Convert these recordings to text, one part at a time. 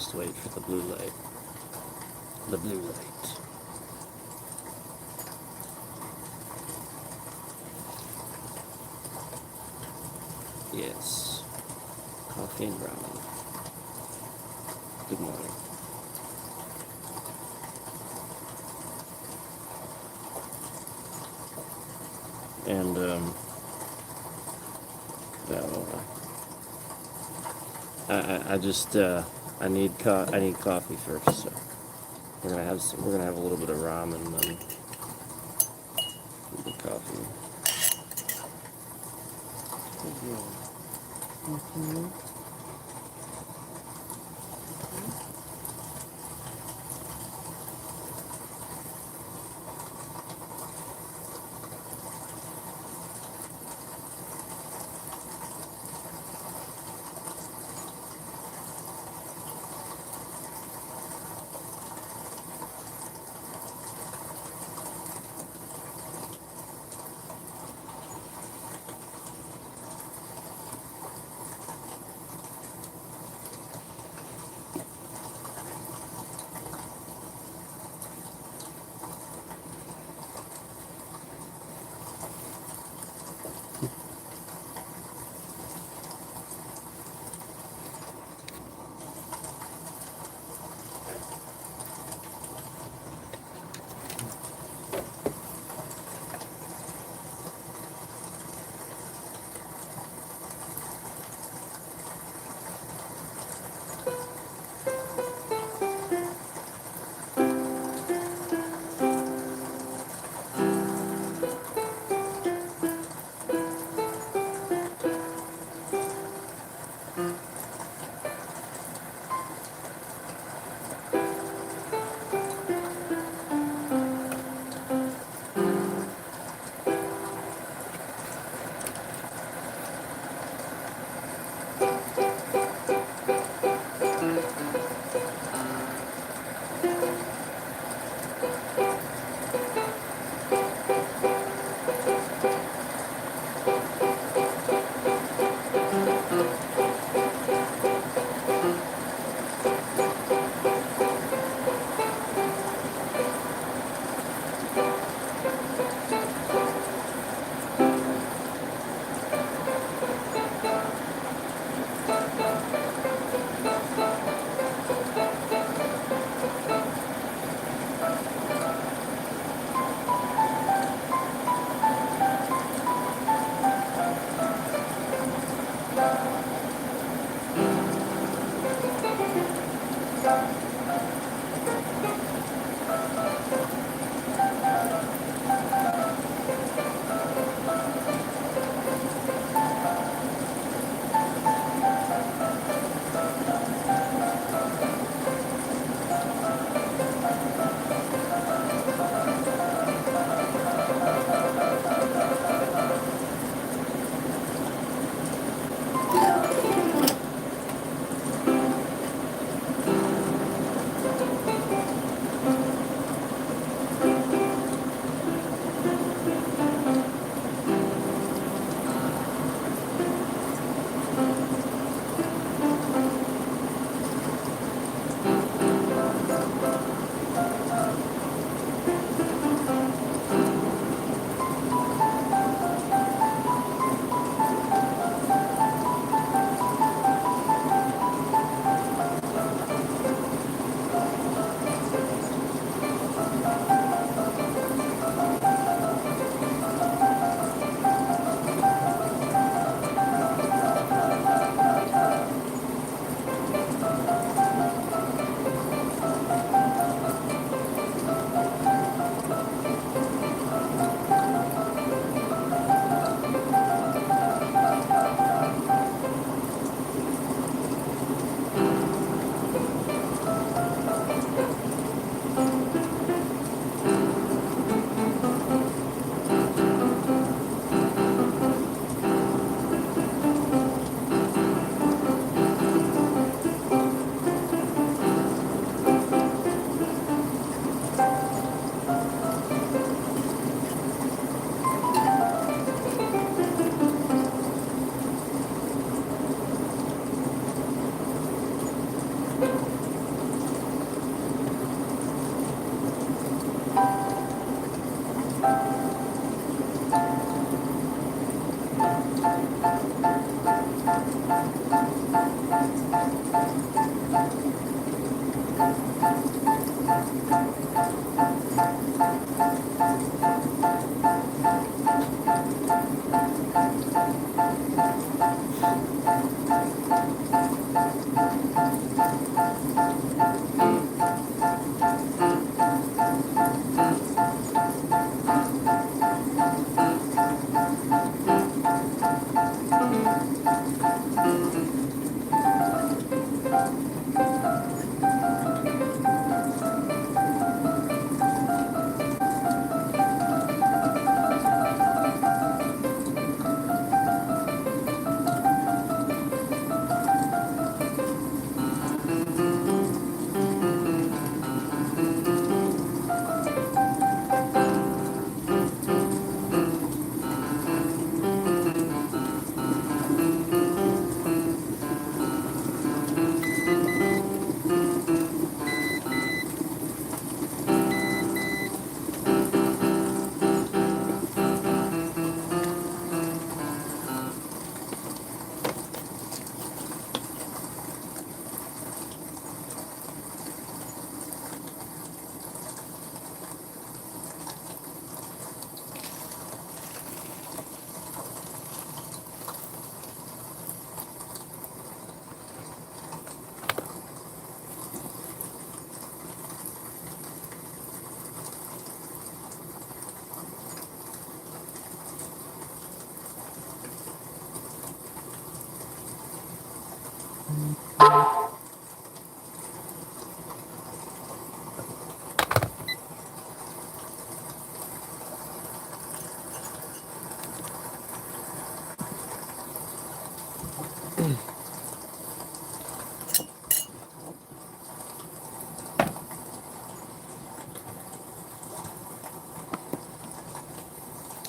Just wait for the blue light. The blue light. Yes. Coffee and ramen. Good morning. And, no, I just, I need coffee first, so we're gonna have a little bit of ramen and then the coffee. Mm-hmm.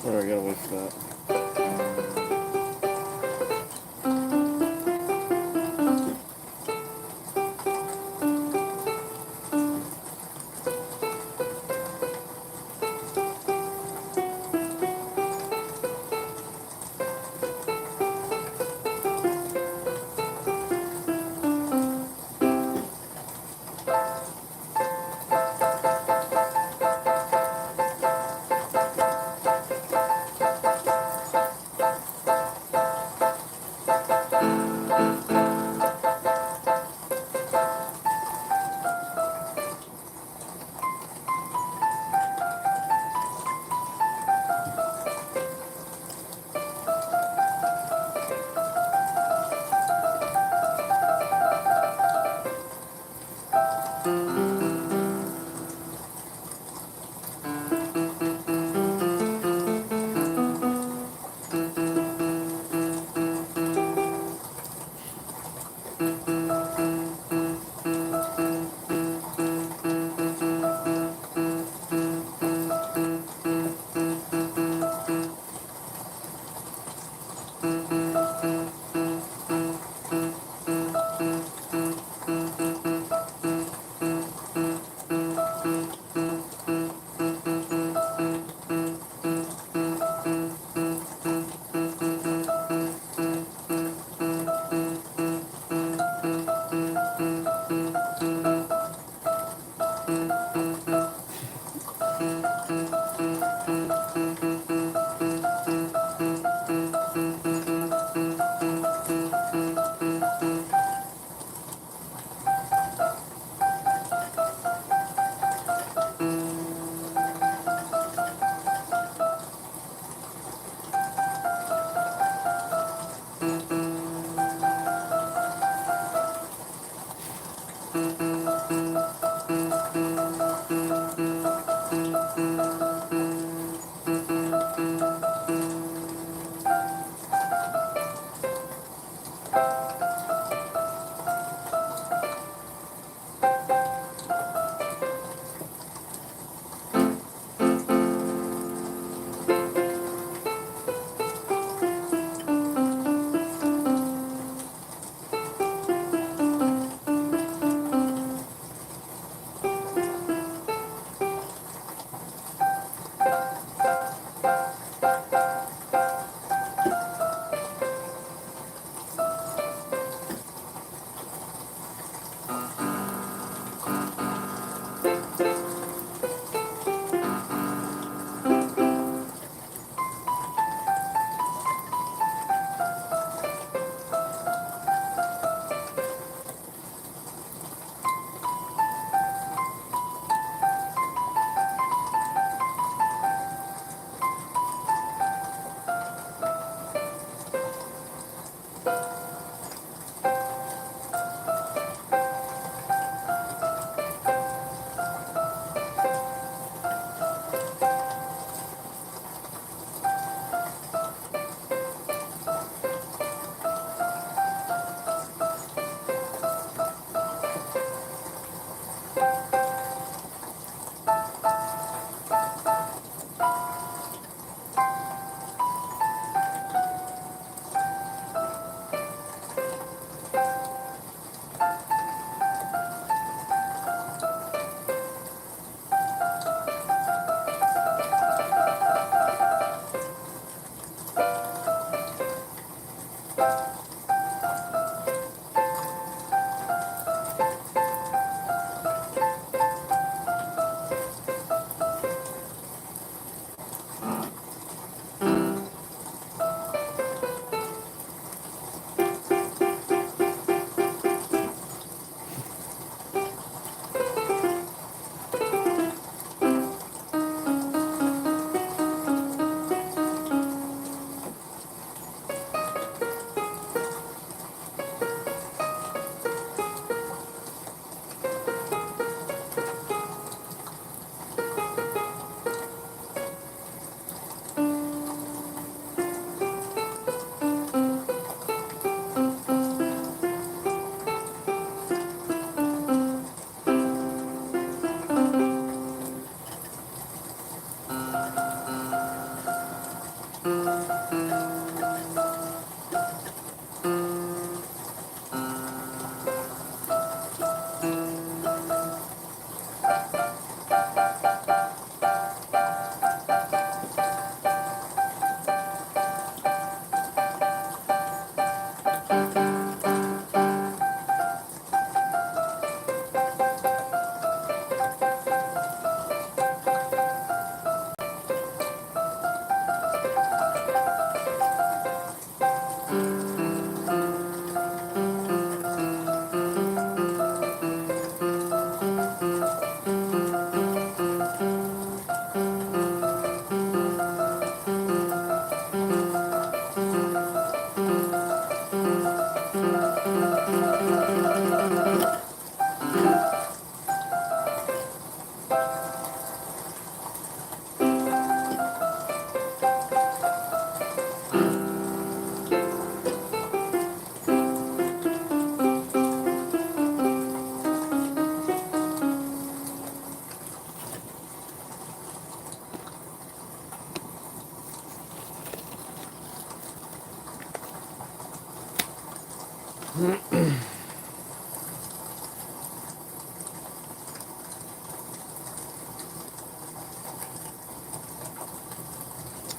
There we go with that.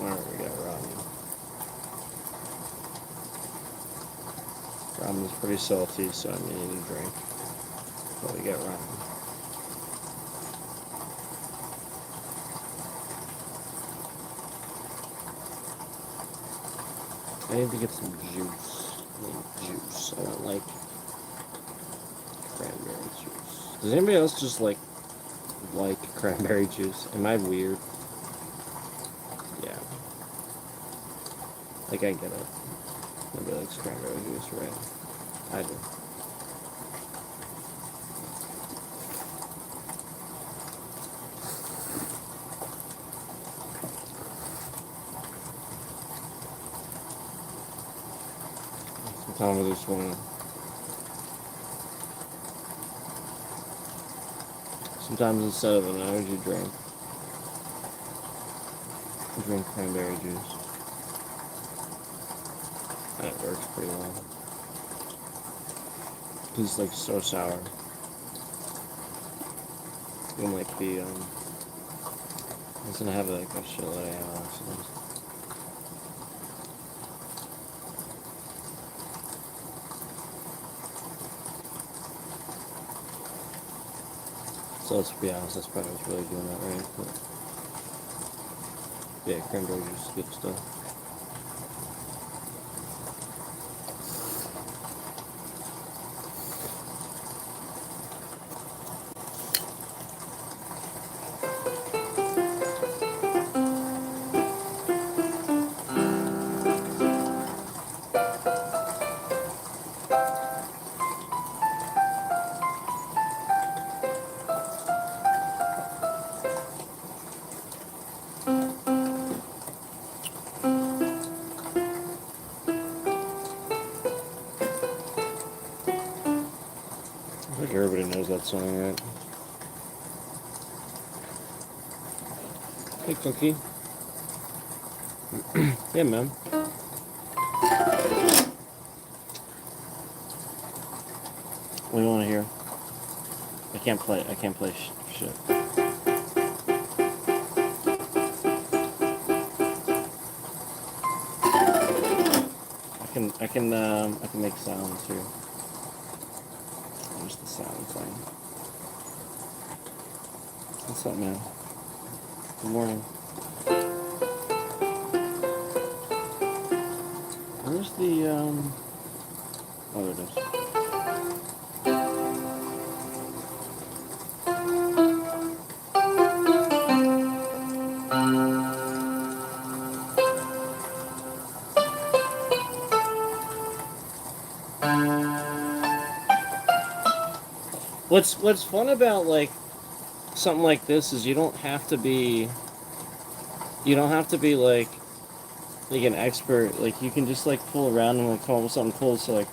Alright, we got ramen. Ramen's pretty salty, so I'm gonna need a drink. But we got ramen. I need to get some juice. I need juice. I don't like cranberry juice. Does anybody else just like cranberry juice? Am I weird? Yeah. Like, I get it. Nobody likes cranberry juice, right? I do. Sometimes I just want to... Sometimes instead of an energy drink, I drink cranberry juice. And it works pretty well. Because it's like so sour. Unlike the, I was gonna have like a shit that I have accidents. So let's be honest, that's probably what's really doing that, right? But yeah, cranberry juice is good stuff. I think everybody knows that song, right? Hey, Cookie. Yeah, man. What do you want to hear? I can't play shit. I can make sounds here. Just the sound thing. What's up, man? Good morning. Where's the, oh, there it is. What's fun about like something like this is you don't have to be like an expert. Like, you can just like fool around and like come up with something cool. So like,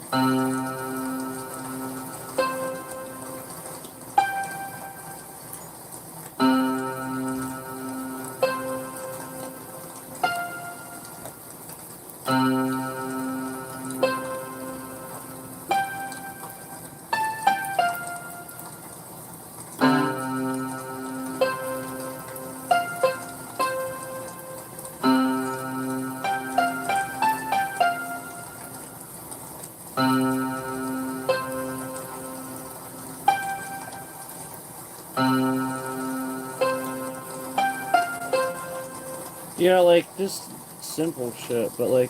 Yeah, like, just simple shit, but, like,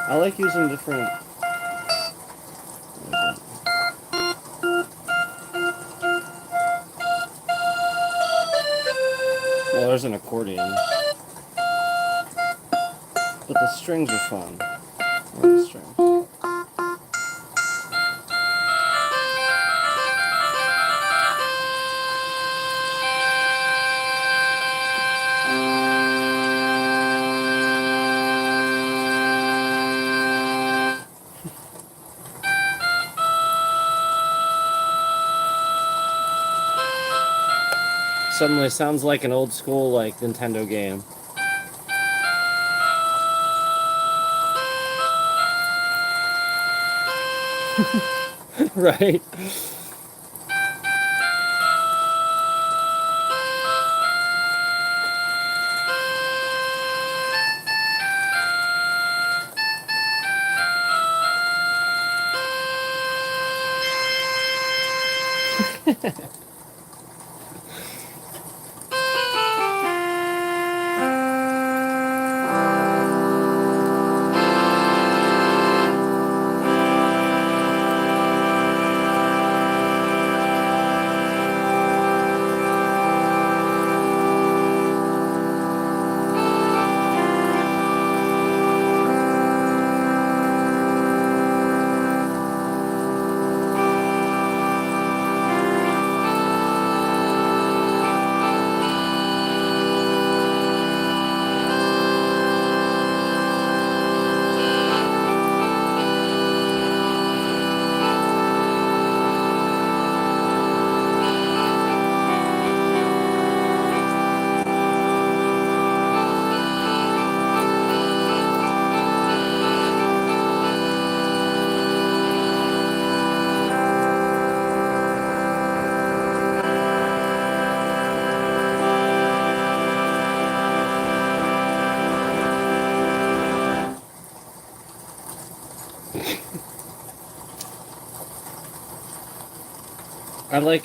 I like using different... Well, there's an accordion. But the strings are fun. I like the strings. Suddenly sounds like an old school, like, Nintendo game. Right?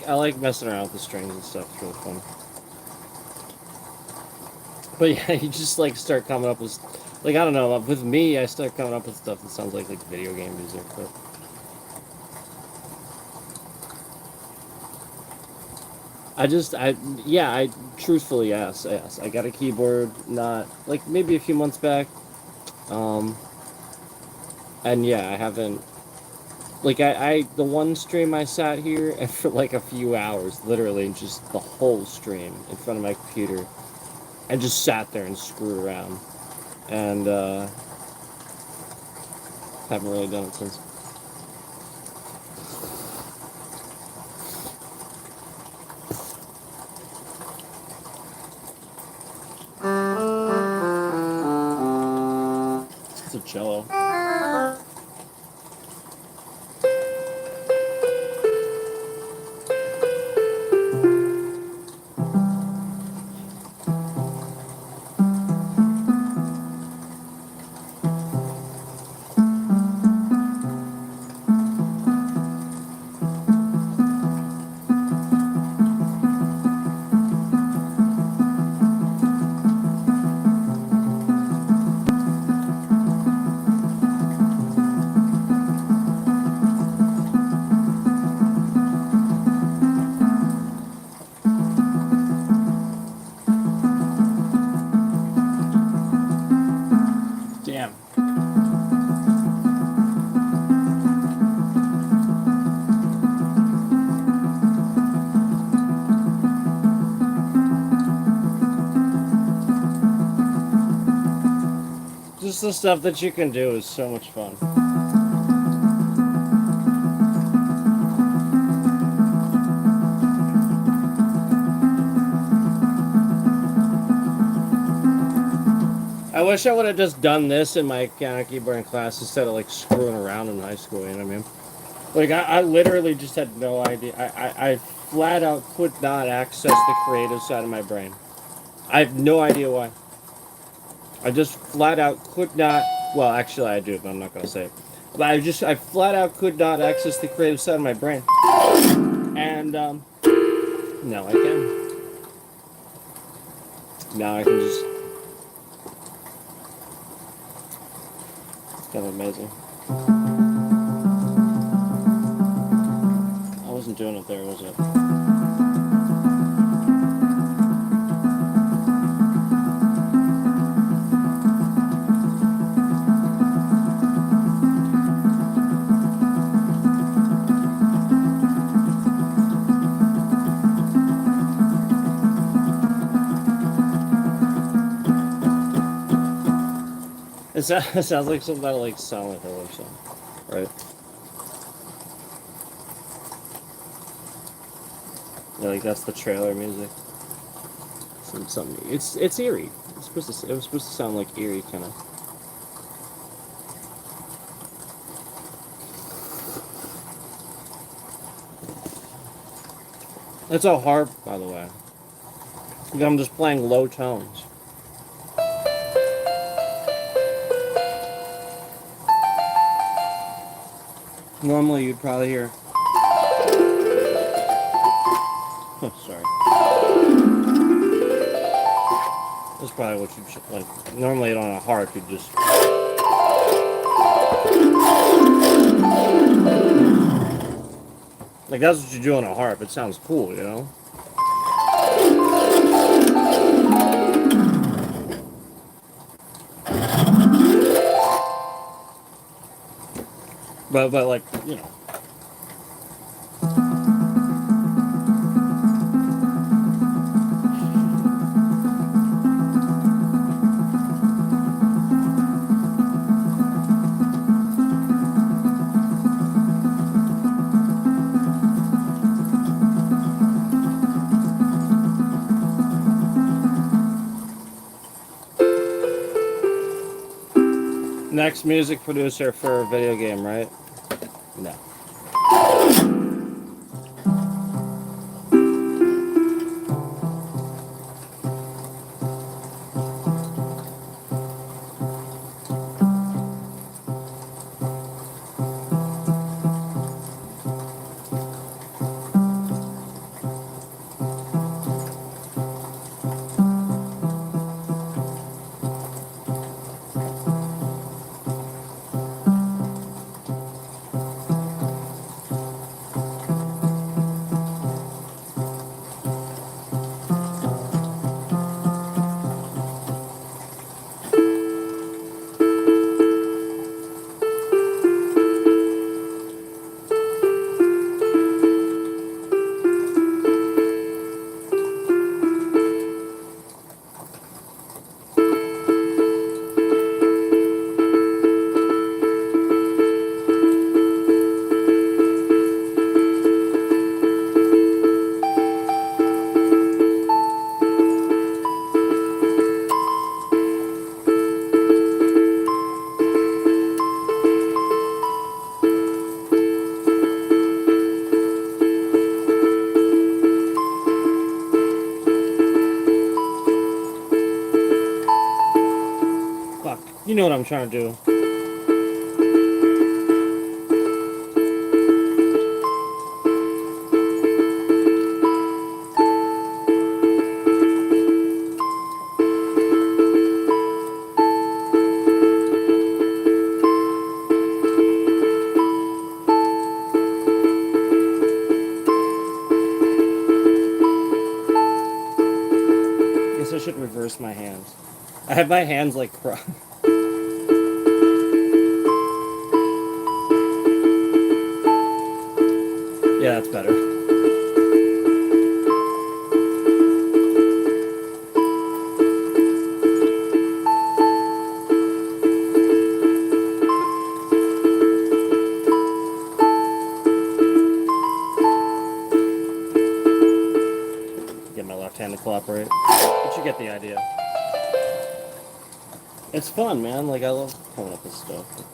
I like messing around with the strings and stuff. It's really fun. But yeah, you just like start coming up with, like, I don't know. With me, I start coming up with stuff that sounds like video game music. But I truthfully, yes. I got a keyboard, not like maybe a few months back. Um, and yeah, I haven't. Like the one stream I sat here and for like a few hours, literally just the whole stream in front of my computer, and just sat there and screwed around, and haven't really done it since. It's a cello. Damn. Just the stuff that you can do is so much fun. I wish I would have just done this in my piano keyboard class instead of like screwing around in high school. You know what I mean? Like I literally just had no idea. I flat out could not access the creative side of my brain. I have no idea why. I just flat out could not. Well, actually, I do, but I'm not gonna say it. But I flat out could not access the creative side of my brain. And now I can. Now I can just. It's kind of amazing. I wasn't doing it there, was it? It sounds like something out of like Silent Hill or something, right? Yeah, like that's the trailer music. Something. It's eerie. It was supposed to sound like eerie, kind of. It's a harp, by the way. I'm just playing low tones. Normally, you'd probably hear. Oh, sorry. That's probably what you should like. Normally, on a harp, you just. Like that's what you do on a harp. It sounds cool, you know. But like you know. Next music producer for a video game, right? No. You know what I'm trying to do. Guess I should reverse my hands. I have my hands like crossed. Yeah, that's better. Get my left hand to cooperate. But you get the idea. It's fun, man. Like I love coming up with stuff like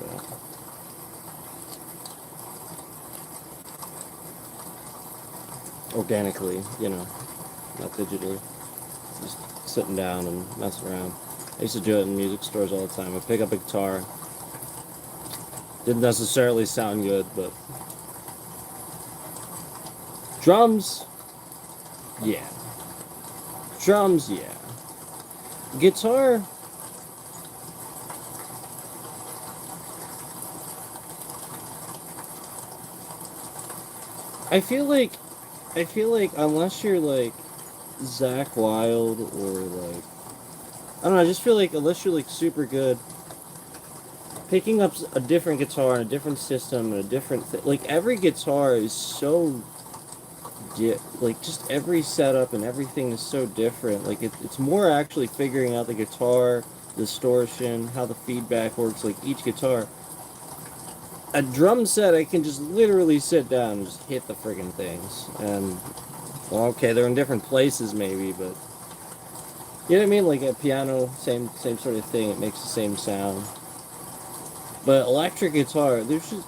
that. Organically, not digitally. Just sitting down and messing around. I used to do it in music stores all the time. I'd pick up a guitar. Didn't necessarily sound good, but drums, yeah. Drums, yeah. Guitar, I feel like unless you're like Zach Wild or like I don't know, I just feel like unless you're like super good, picking up a different guitar and a different system and a different like every guitar is so like just every setup and everything is so different. Like it's more actually figuring out the guitar distortion, how the feedback works. Like each guitar, a drum set, I can just literally sit down and just hit the friggin' things. And well, okay, they're in different places maybe, but you know what I mean? Like a piano, same sort of thing. It makes the same sound. But electric guitar, there's just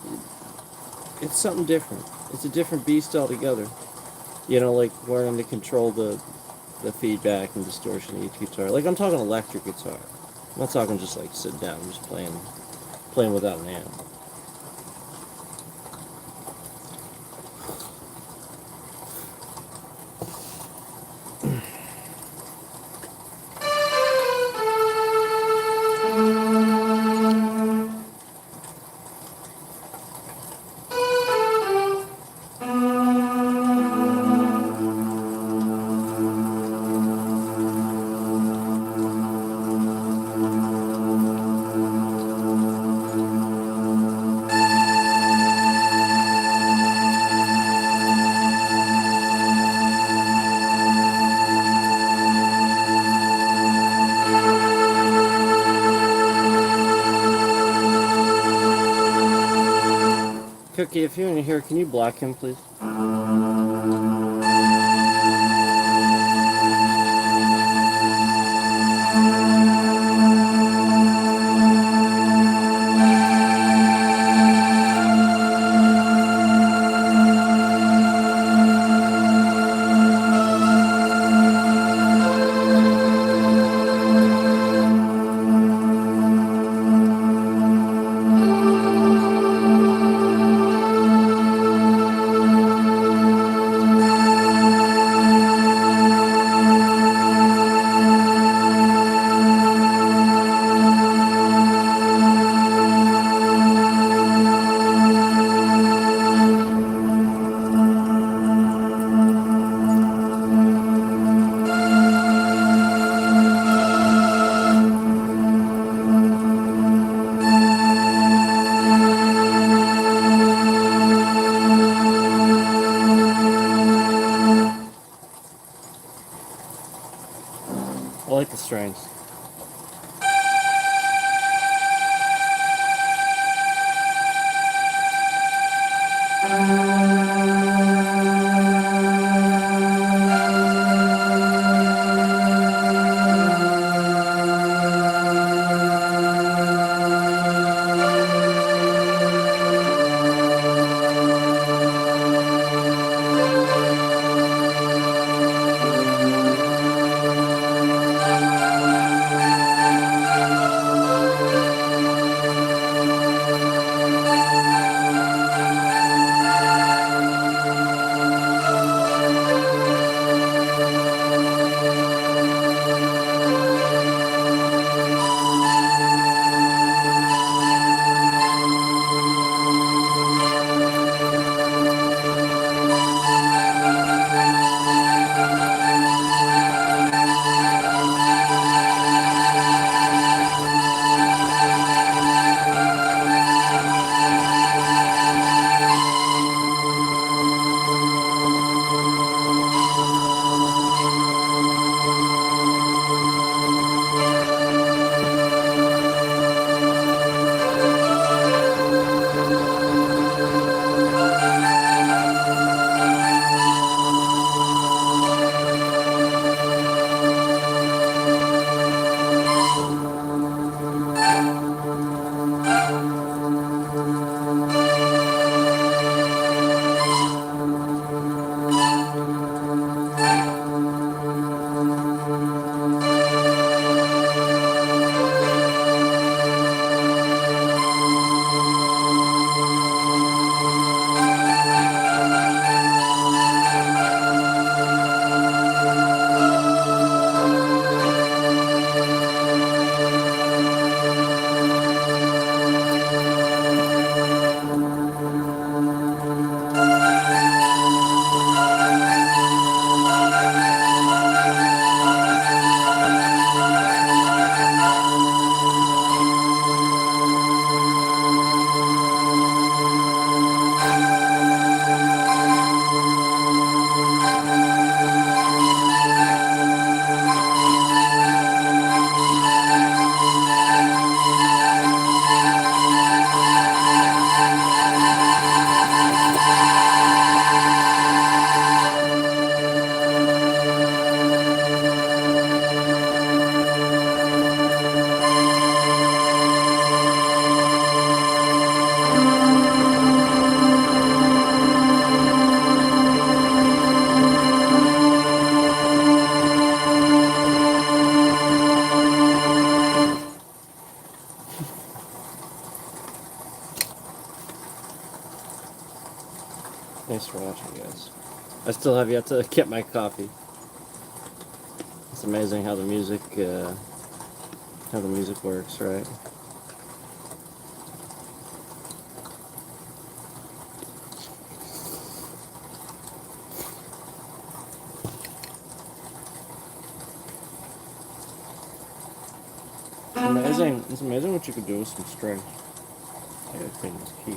it's something different. It's a different beast altogether. Like learning to control the feedback and distortion of each guitar. Like I'm talking electric guitar. I'm not talking just like sitting down, just playing without an amp. Cookie, if you're in here, can you block him, please? Thanks for watching, guys. I still have yet to get my coffee. It's amazing how the music works, right? It's amazing what you could do with some string. I gotta clean this key.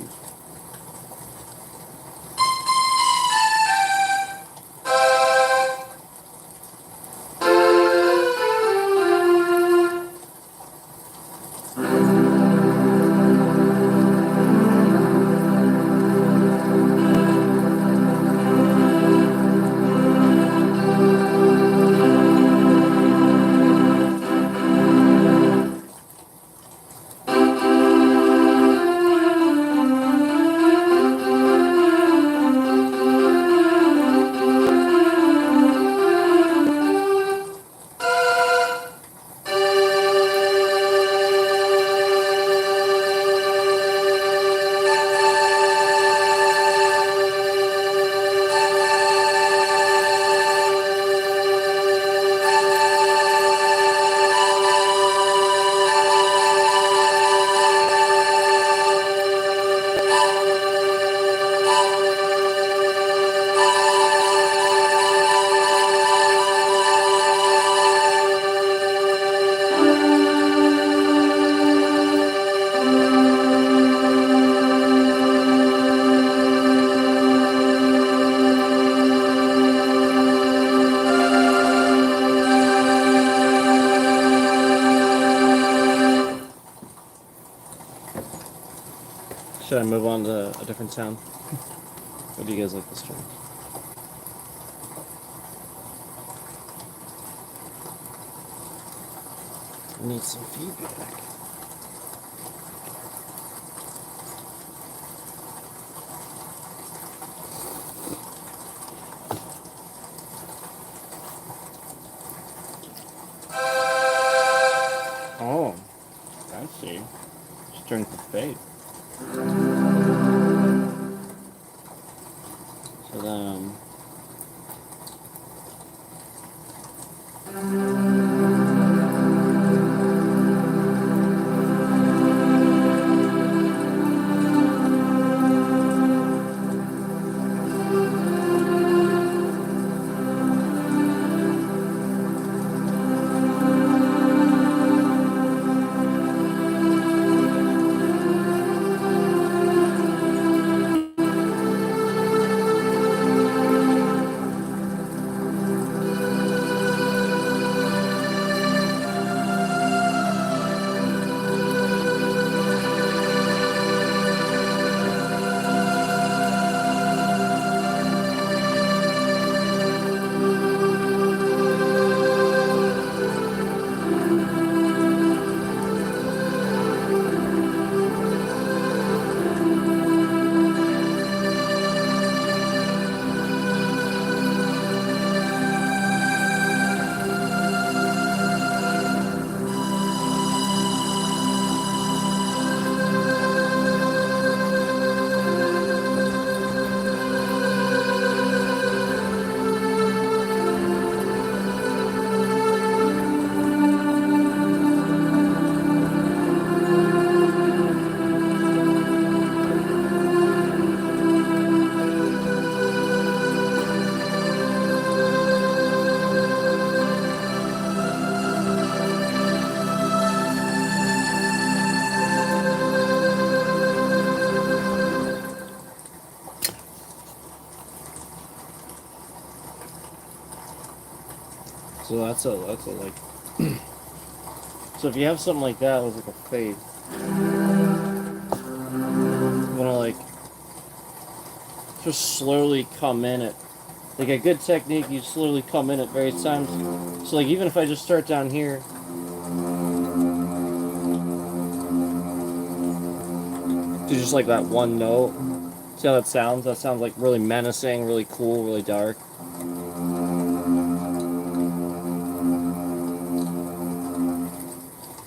Should I move on to a different sound? Or do you guys like the string? I need some feedback. Oh, I see. Strength of faith. So then, that's a like. So if you have something like that with like a fade, you wanna like just slowly come in at like a good technique. You slowly come in at various times. So like even if I just start down here. To just like that one note. See how that sounds? That sounds like really menacing, really cool, really dark.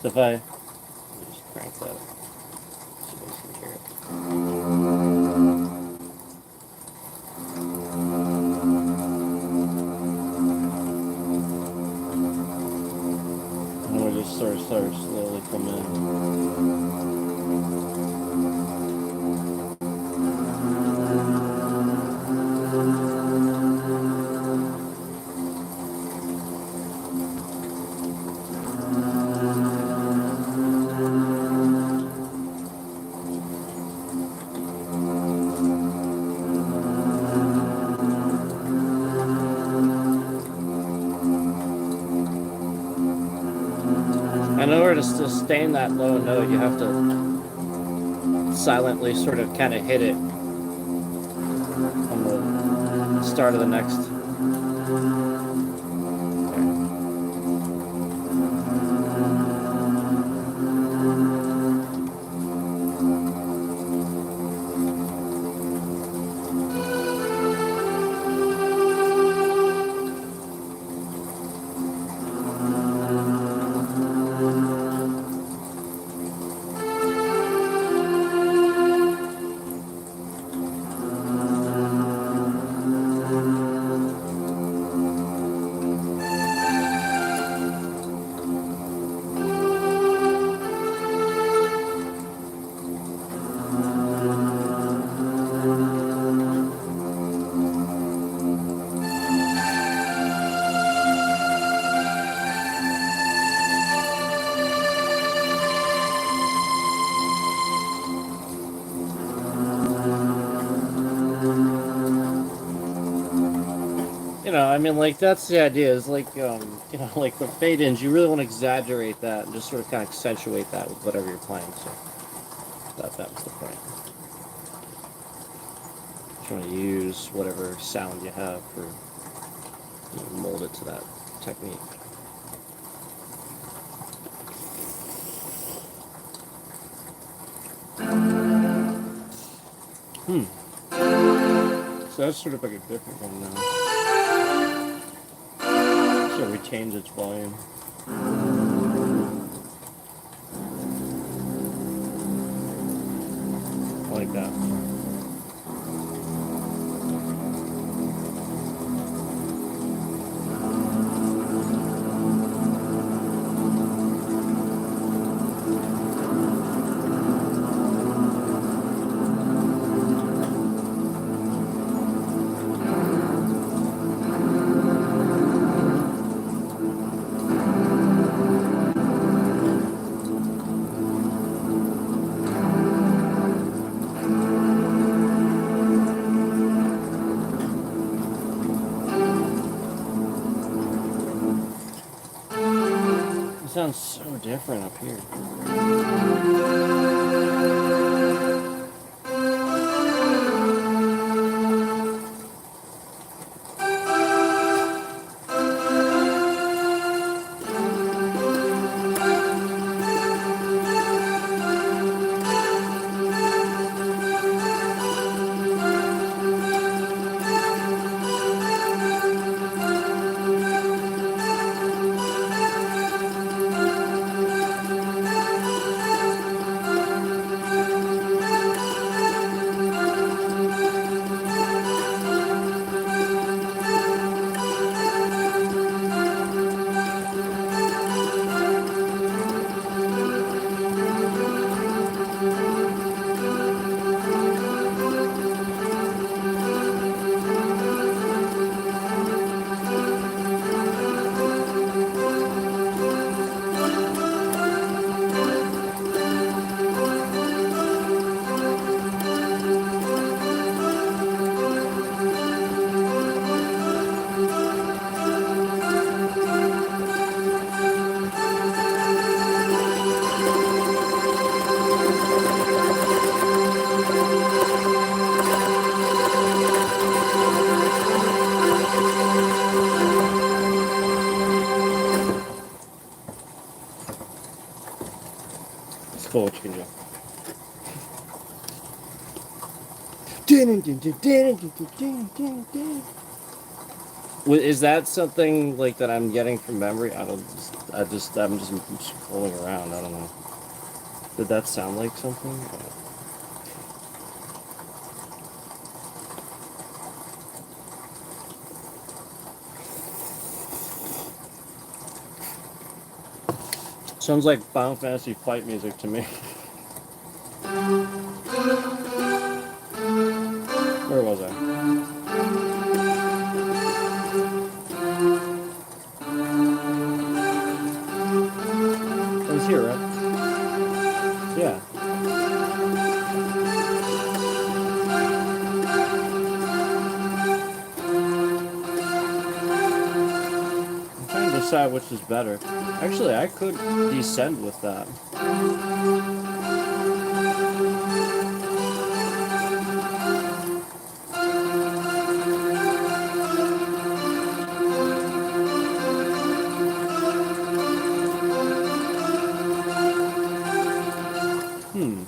So if I just crank that, so you guys can hear it. start slowly come in. In order to sustain that low note, you have to silently sort of kind of hit it on the start of the next. I mean, like, that's the idea, is like, like the fade-ins, you really want to exaggerate that and just sort of kind of accentuate that with whatever you're playing, so that was the point. Trying to use whatever sound you have for, mold it to that technique. So that's sort of like a different one now. So we change its volume. Like that. It sounds so different up here. It's cool what you can do. Is that something like that I'm getting from memory? I'm just scrolling around. I don't know. Did that sound like something? Sounds like Final Fantasy fight music to me. Where was I? I was here, right? Yeah. I'm trying to decide which is better. Actually, I could descend with that. Hmm.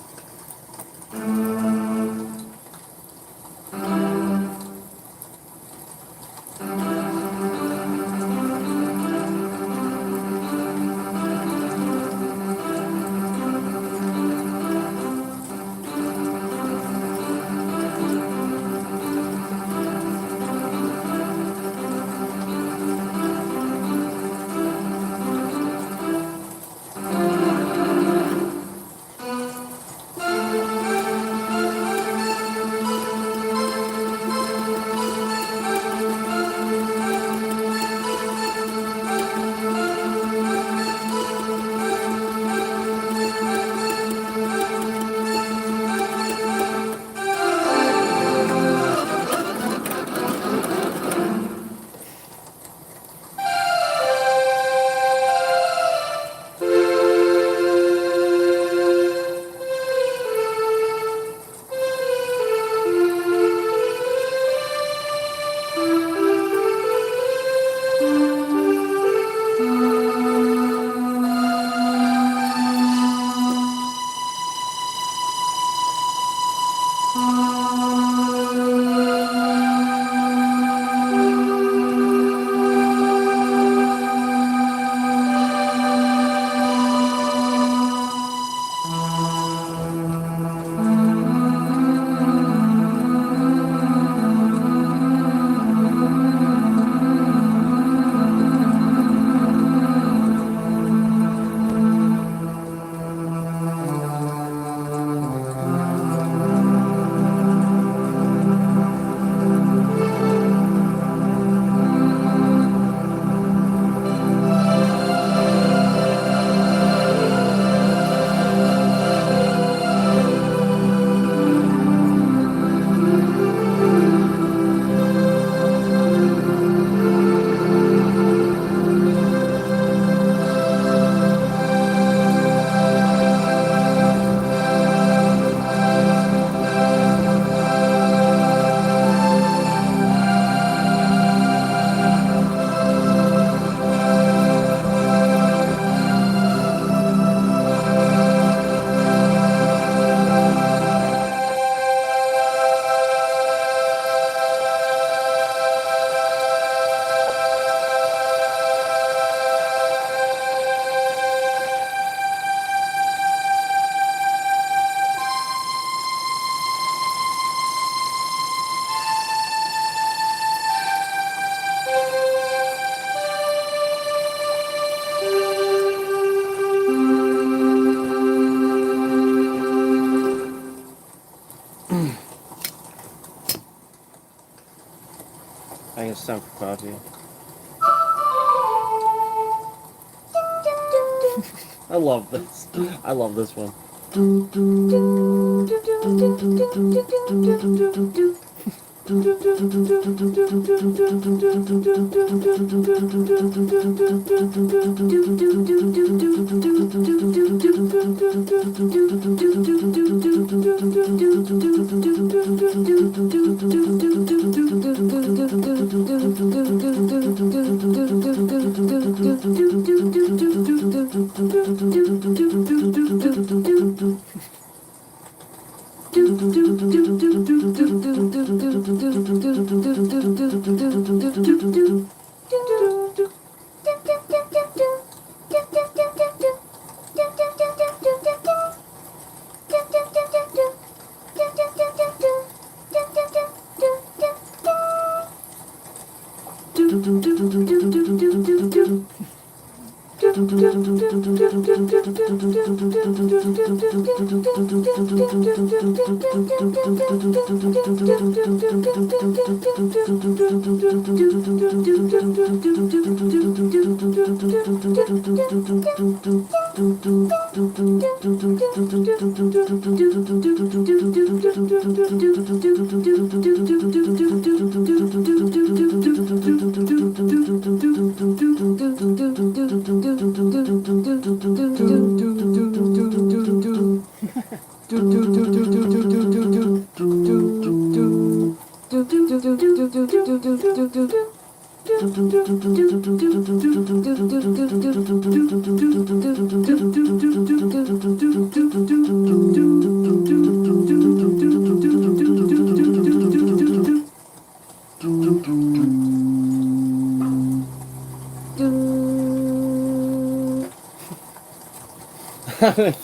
I guess it's time for coffee. I love this. I love this one.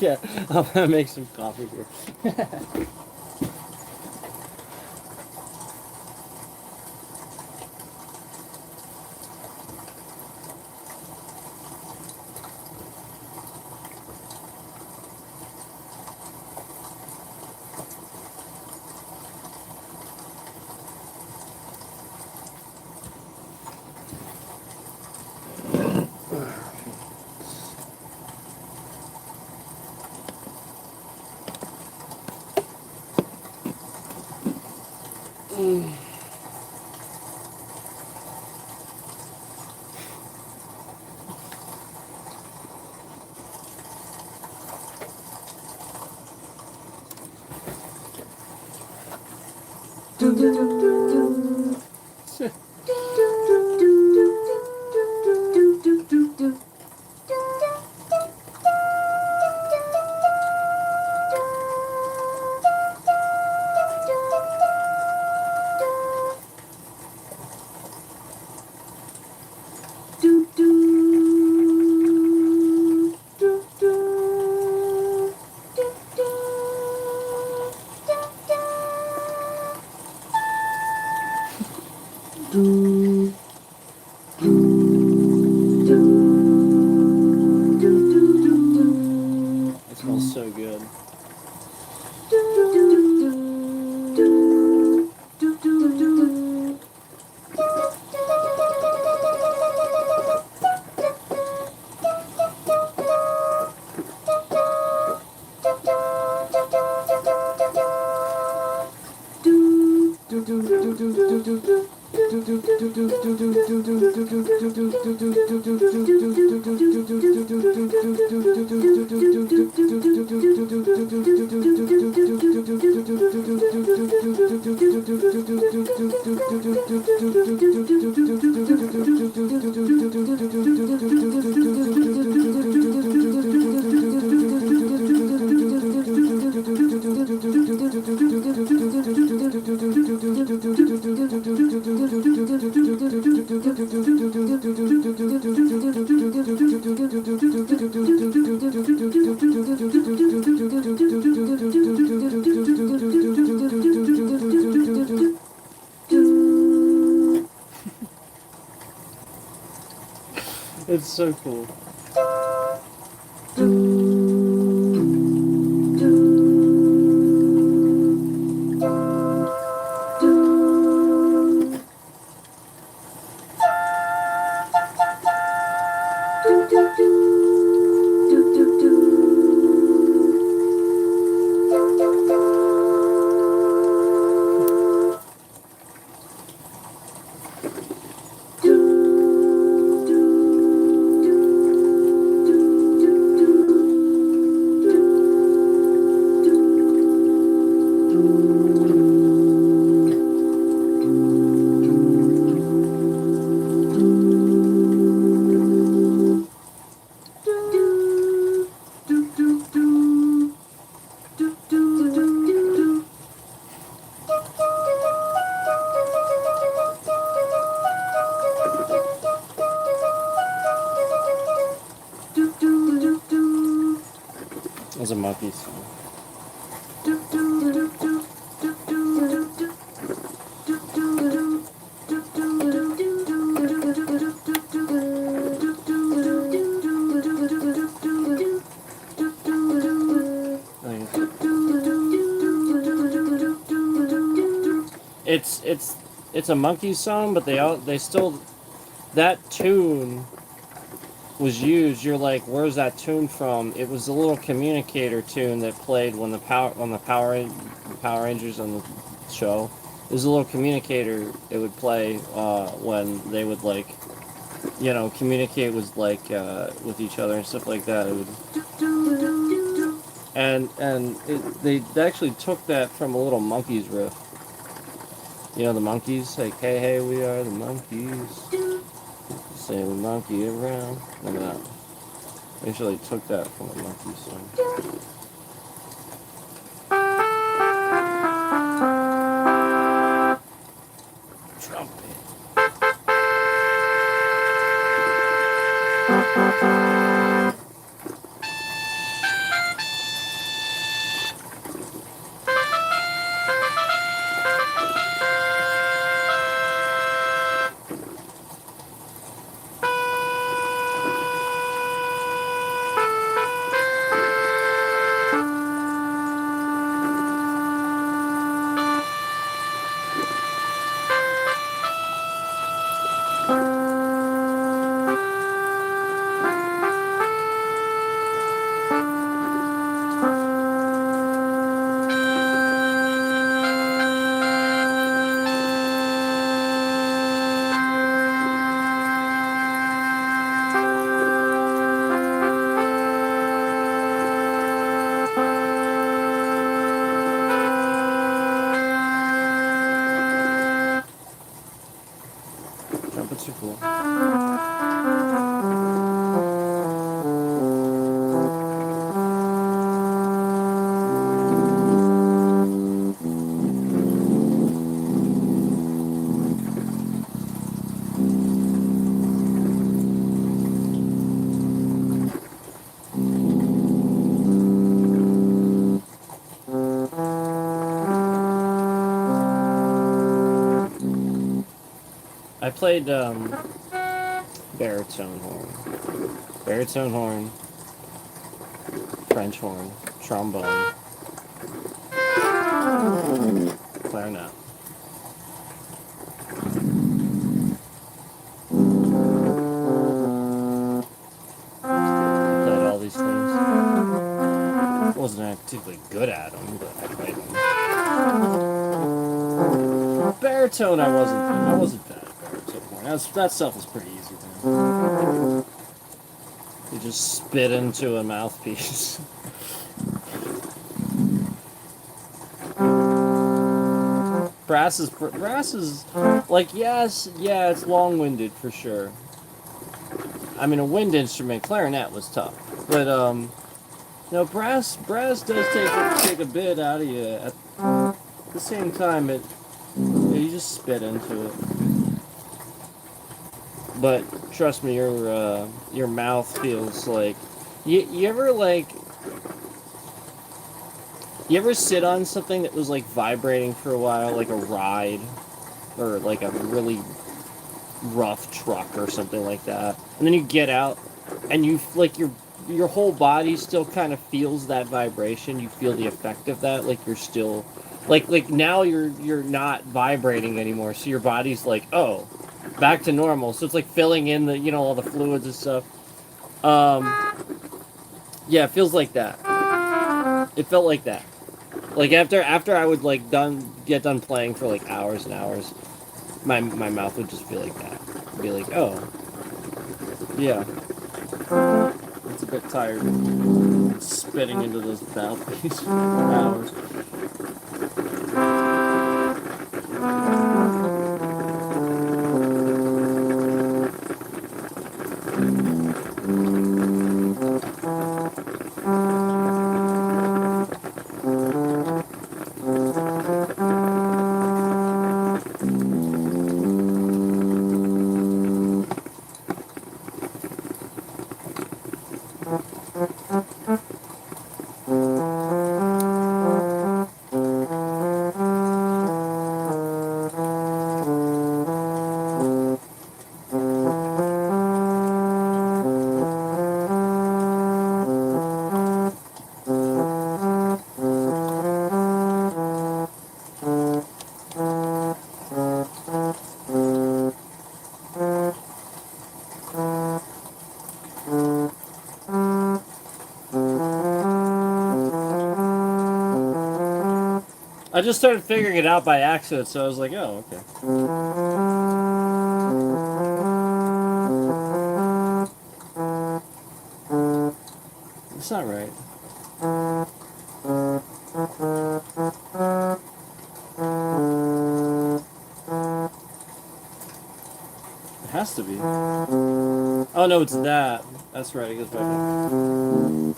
Yeah, I'm gonna make some coffee here. It smells so good. It's so cool. Those are monkeys. it's a monkey song, but they still that tune was used. You're like, where's that tune from? It was a little communicator tune that played when the Power Rangers on the show. It was a little communicator. It would play when they would like, communicate with each other and stuff like that. It would, they actually took that from a little monkeys riff. You know the monkeys, like, hey hey, we are the monkeys. Say we monkey around. Look at that. They actually took that from a monkey song. Trumpet. Trumpets are cool. I played baritone horn, French horn, trombone, clarinet. Played all these things. Wasn't particularly good at them, but I played them. Baritone, I wasn't bad at baritone horn. That stuff was pretty easy, man. You just spit into a mouthpiece. Brass is like, yes, yeah, it's long-winded for sure. I mean, a wind instrument, clarinet was tough, but brass does take a bit out of you. At the same time, you just spit into it. But trust me, your mouth feels like you ever sit on something that was like vibrating for a while, like a ride or like a really rough truck or something like that, and then you get out and you like your whole body still kind of feels that vibration. You feel the effect of that, like you're still like now you're not vibrating anymore, so your body's like, oh, back to normal. So it's like filling in the all the fluids and stuff. Yeah, it feels like that. It felt like that. Like after I would like get done playing for like hours and hours, my mouth would just feel like that. It'd be like, oh, yeah, it's a bit tired. Spitting into those mouthpiece for hours. I just started figuring it out by accident, so I was like, oh, okay. It's not right. It has to be. Oh no, it's that. That's right, it goes back in.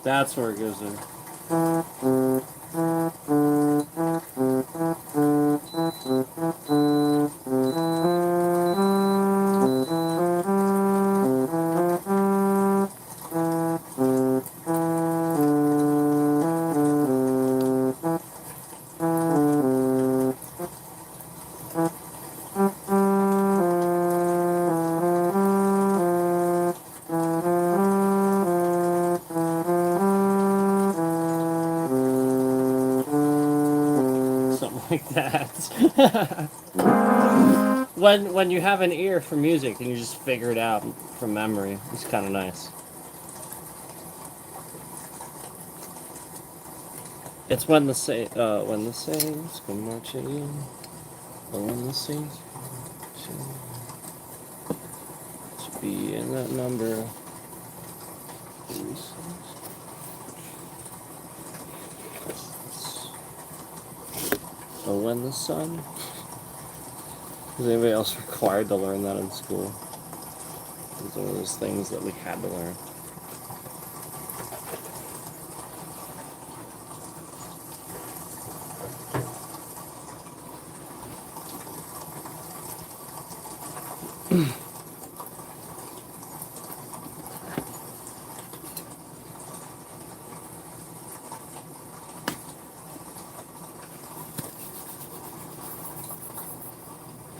That's where it goes in. Like that. when you have an ear for music and you just figure it out from memory, it's kind of nice. It's when the saints come marching in, or when the saints come marching in, to be in that number. Or when the sun. Is anybody else required to learn that in school? These are those things that we had to learn.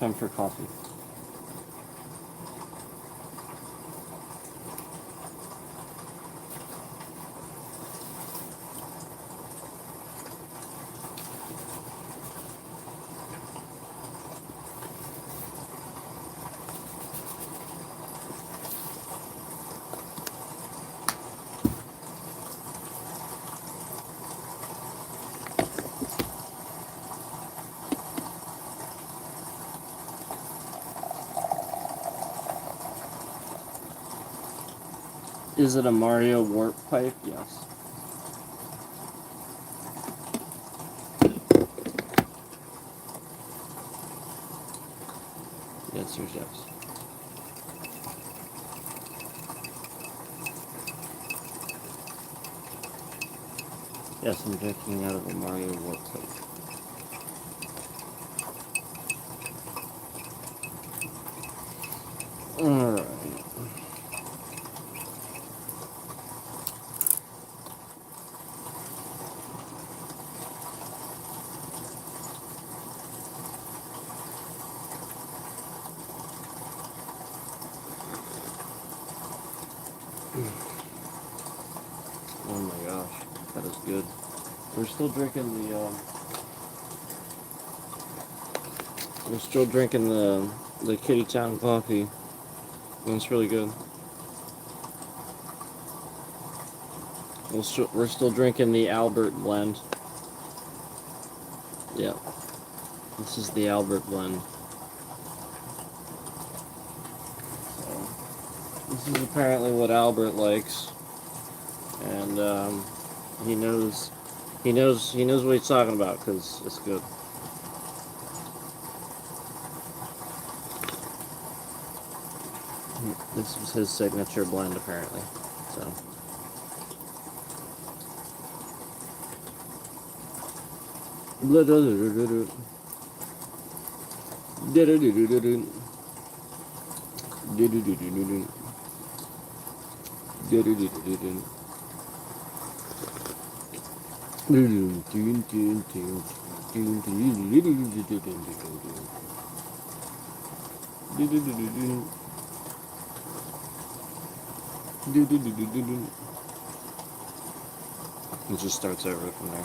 Time for coffee. Is it a Mario warp pipe? Yes. The answer is yes. Yes, I'm drinking out of a Mario warp pipe. Alright. Oh my gosh, that is good. We're still drinking the Kitty Town coffee. And it's really good. We're still drinking the Albert blend. Yep. This is the Albert blend. So, this is apparently what Albert likes. And he knows what he's talking about because it's good. This was his signature blend apparently. So it just starts over from there.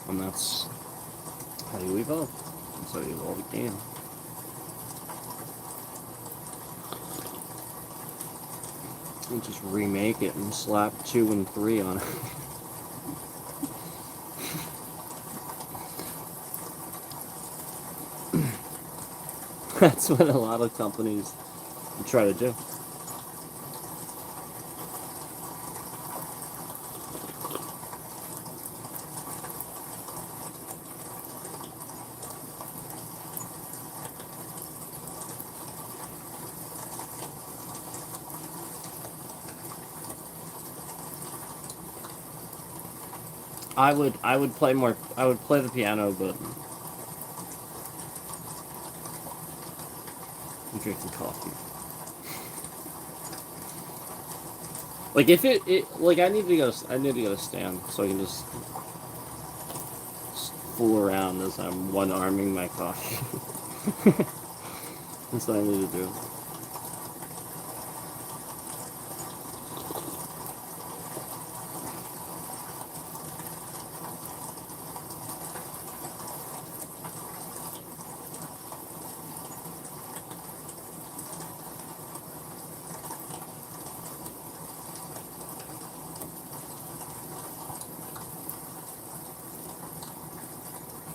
And that's how you evolve. That's how you evolve a game. You just remake it and slap 2 and 3 on it. That's what a lot of companies try to do. I would play more. I would play the piano, but I'm drinking coffee. Like if like I need to go. I need to go to stand so I can just fool around as I'm one arming my coffee. That's what I need to do.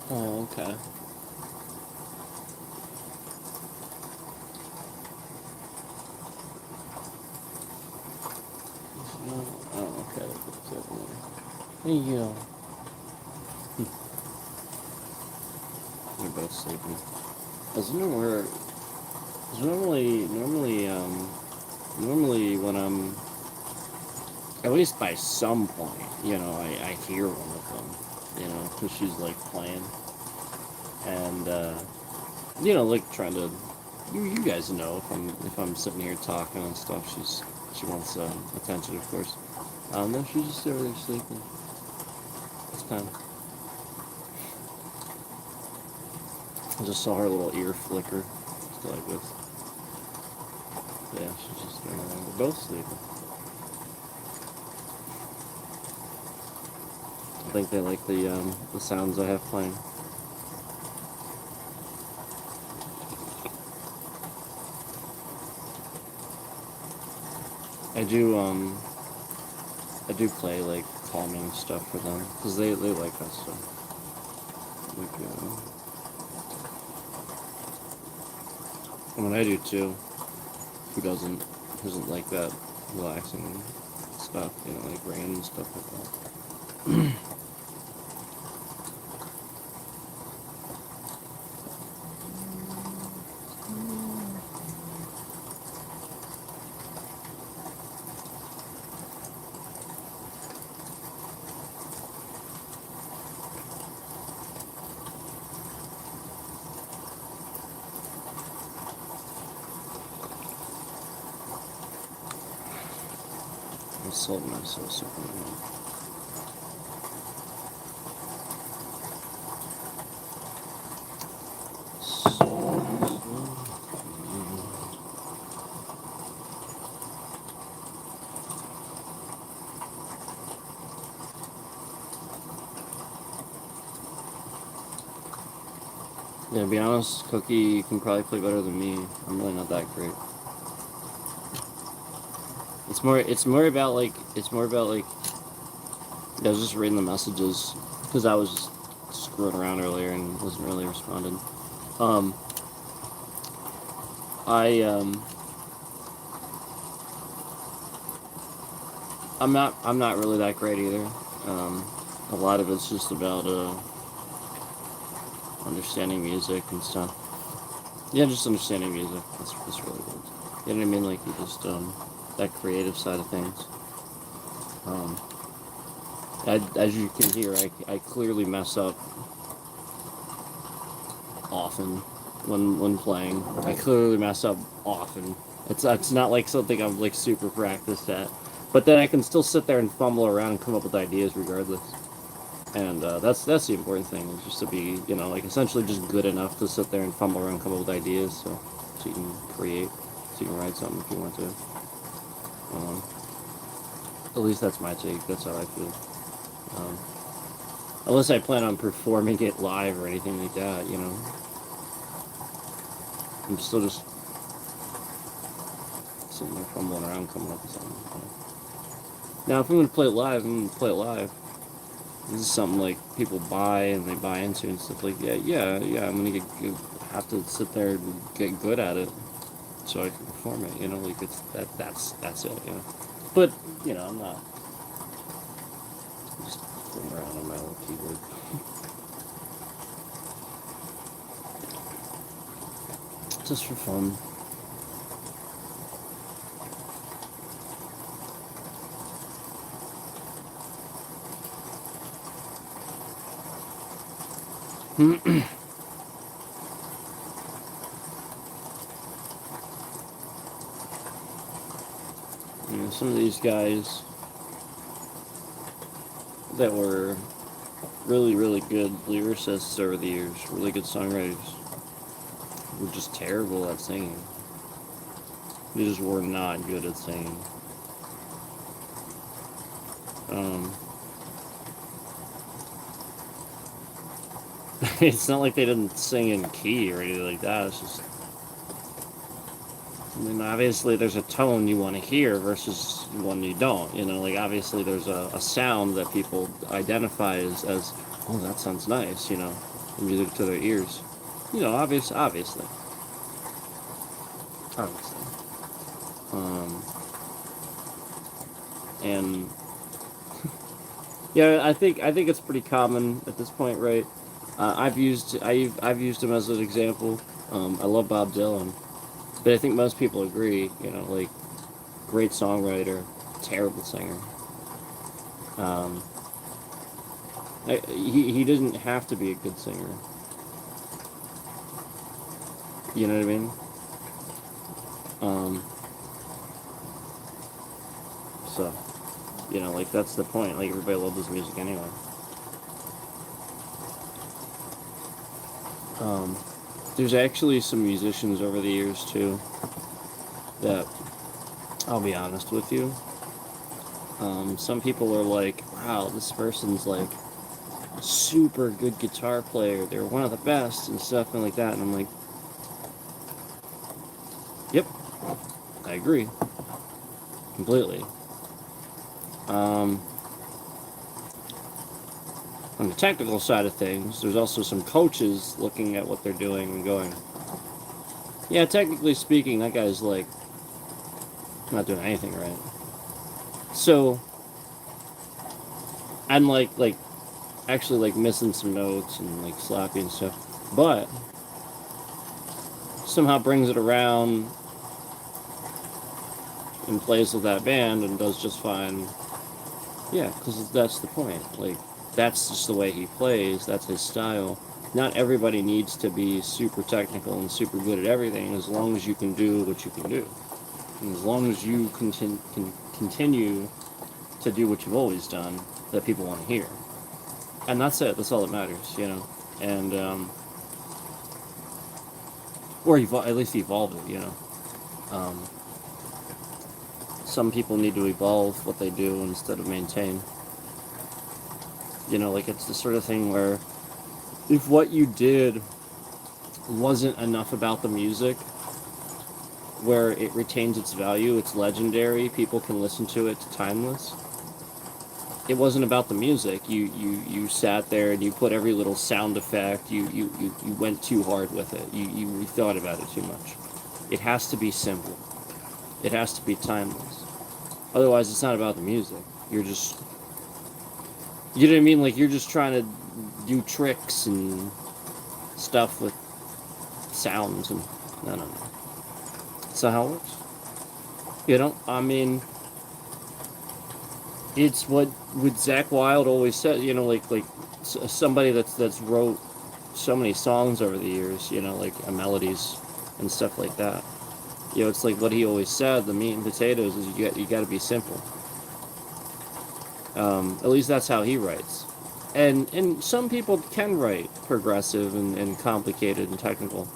Oh, okay. Oh, okay. There you go. They're both sleeping. Isn't it where? Cause normally when I'm, at least by some point, I hear one of them, because she's like playing, and like trying to, you guys know if I'm sitting here talking and stuff, she wants attention, of course. No, she's just over there sleeping. It's fine. I just saw her little ear flicker, just like this. Yeah, she's just doing that. They're both sleeping. I think they like the sounds I have playing. I do play like calming stuff for them because they like that stuff. Like, and when I do too, who doesn't like that relaxing stuff, like rain and stuff like that. I sold myself something. Yeah, to be honest, Cookie can probably play better than me. I'm really not that great. It's more about like I was just reading the messages because I was just screwing around earlier and wasn't really responding. Um, I I'm not really that great either. A lot of it's just about understanding music and stuff. Yeah, just understanding music. That's really good. You know what I mean? Like you just that creative side of things. Um, as you can hear, I clearly mess up often when playing. I clearly mess up often. It's not like something I'm like super practiced at. But then I can still sit there and fumble around and come up with ideas regardless. And that's the important thing, is just to be, like essentially just good enough to sit there and fumble around and come up with ideas, so you can create, so you can write something if you want to. At least that's my take. That's how I feel. Um, Unless I plan on performing it live or anything like that, you know. I'm still just sitting there fumbling around coming up with something. You know. Now, if I'm going to play it live, I'm going to play it live. This is something like people buy and they buy into and stuff like yeah. I'm going to have to sit there and get good at it so I can perform it, you know, like that's it, you know. But, you know, I'm not just fooling around on my little keyboard. Just for fun. You know, some of these guys that were really, really good lyricists over the years, really good songwriters, were just terrible at singing. They just were not good at singing. Um, it's not like they didn't sing in key or anything like that. It's just, I mean, obviously there's a tone you want to hear versus one you don't. You know, like obviously there's a sound that people identify as, oh, that sounds nice. You know, the music to their ears. You know, obviously. Um, and yeah, I think it's pretty common at this point, right? I've used him as an example. I love Bob Dylan, but I think most people agree. You know, like great songwriter, terrible singer. Um, he didn't have to be a good singer. You know what I mean? Um, so, you know, like that's the point. Like everybody loved his music anyway. Um, there's actually some musicians over the years too that I'll be honest with you. Some people are like, wow, this person's like a super good guitar player. They're one of the best and stuff and like that. And I'm like, yep, I agree completely. Um, on the technical side of things, there's also some coaches looking at what they're doing and going, yeah, technically speaking, that guy's like not doing anything right. So I'm like actually like missing some notes and like sloppy and stuff, but somehow brings it around and plays with that band and does just fine. Yeah, because that's the point. Like that's just the way he plays. That's his style. Not everybody needs to be super technical and super good at everything. As long as you can do what you can do, and as long as you can continue to do what you've always done, that people want to hear. And that's it. That's all that matters, you know. And or at least evolve it, you know. Um, some people need to evolve what they do instead of maintain. You know, like it's the sort of thing where if what you did wasn't enough about the music, where it retains its value, it's legendary, people can listen to it, it's timeless. It wasn't about the music. You sat there and you put every little sound effect. You went too hard with it. You thought about it too much. It has to be simple. It has to be timeless. Otherwise, it's not about the music. You're just, you know what I mean? Like you're just trying to do tricks and stuff with sounds and no. That's not how it works. You know, I mean, it's what Zach Wilde always said. You know, like somebody that's wrote so many songs over the years. You know, like melodies and stuff like that. You know, it's like what he always said. The meat and potatoes is you got to be simple. At least that's how he writes. And some people can write progressive and complicated and technical.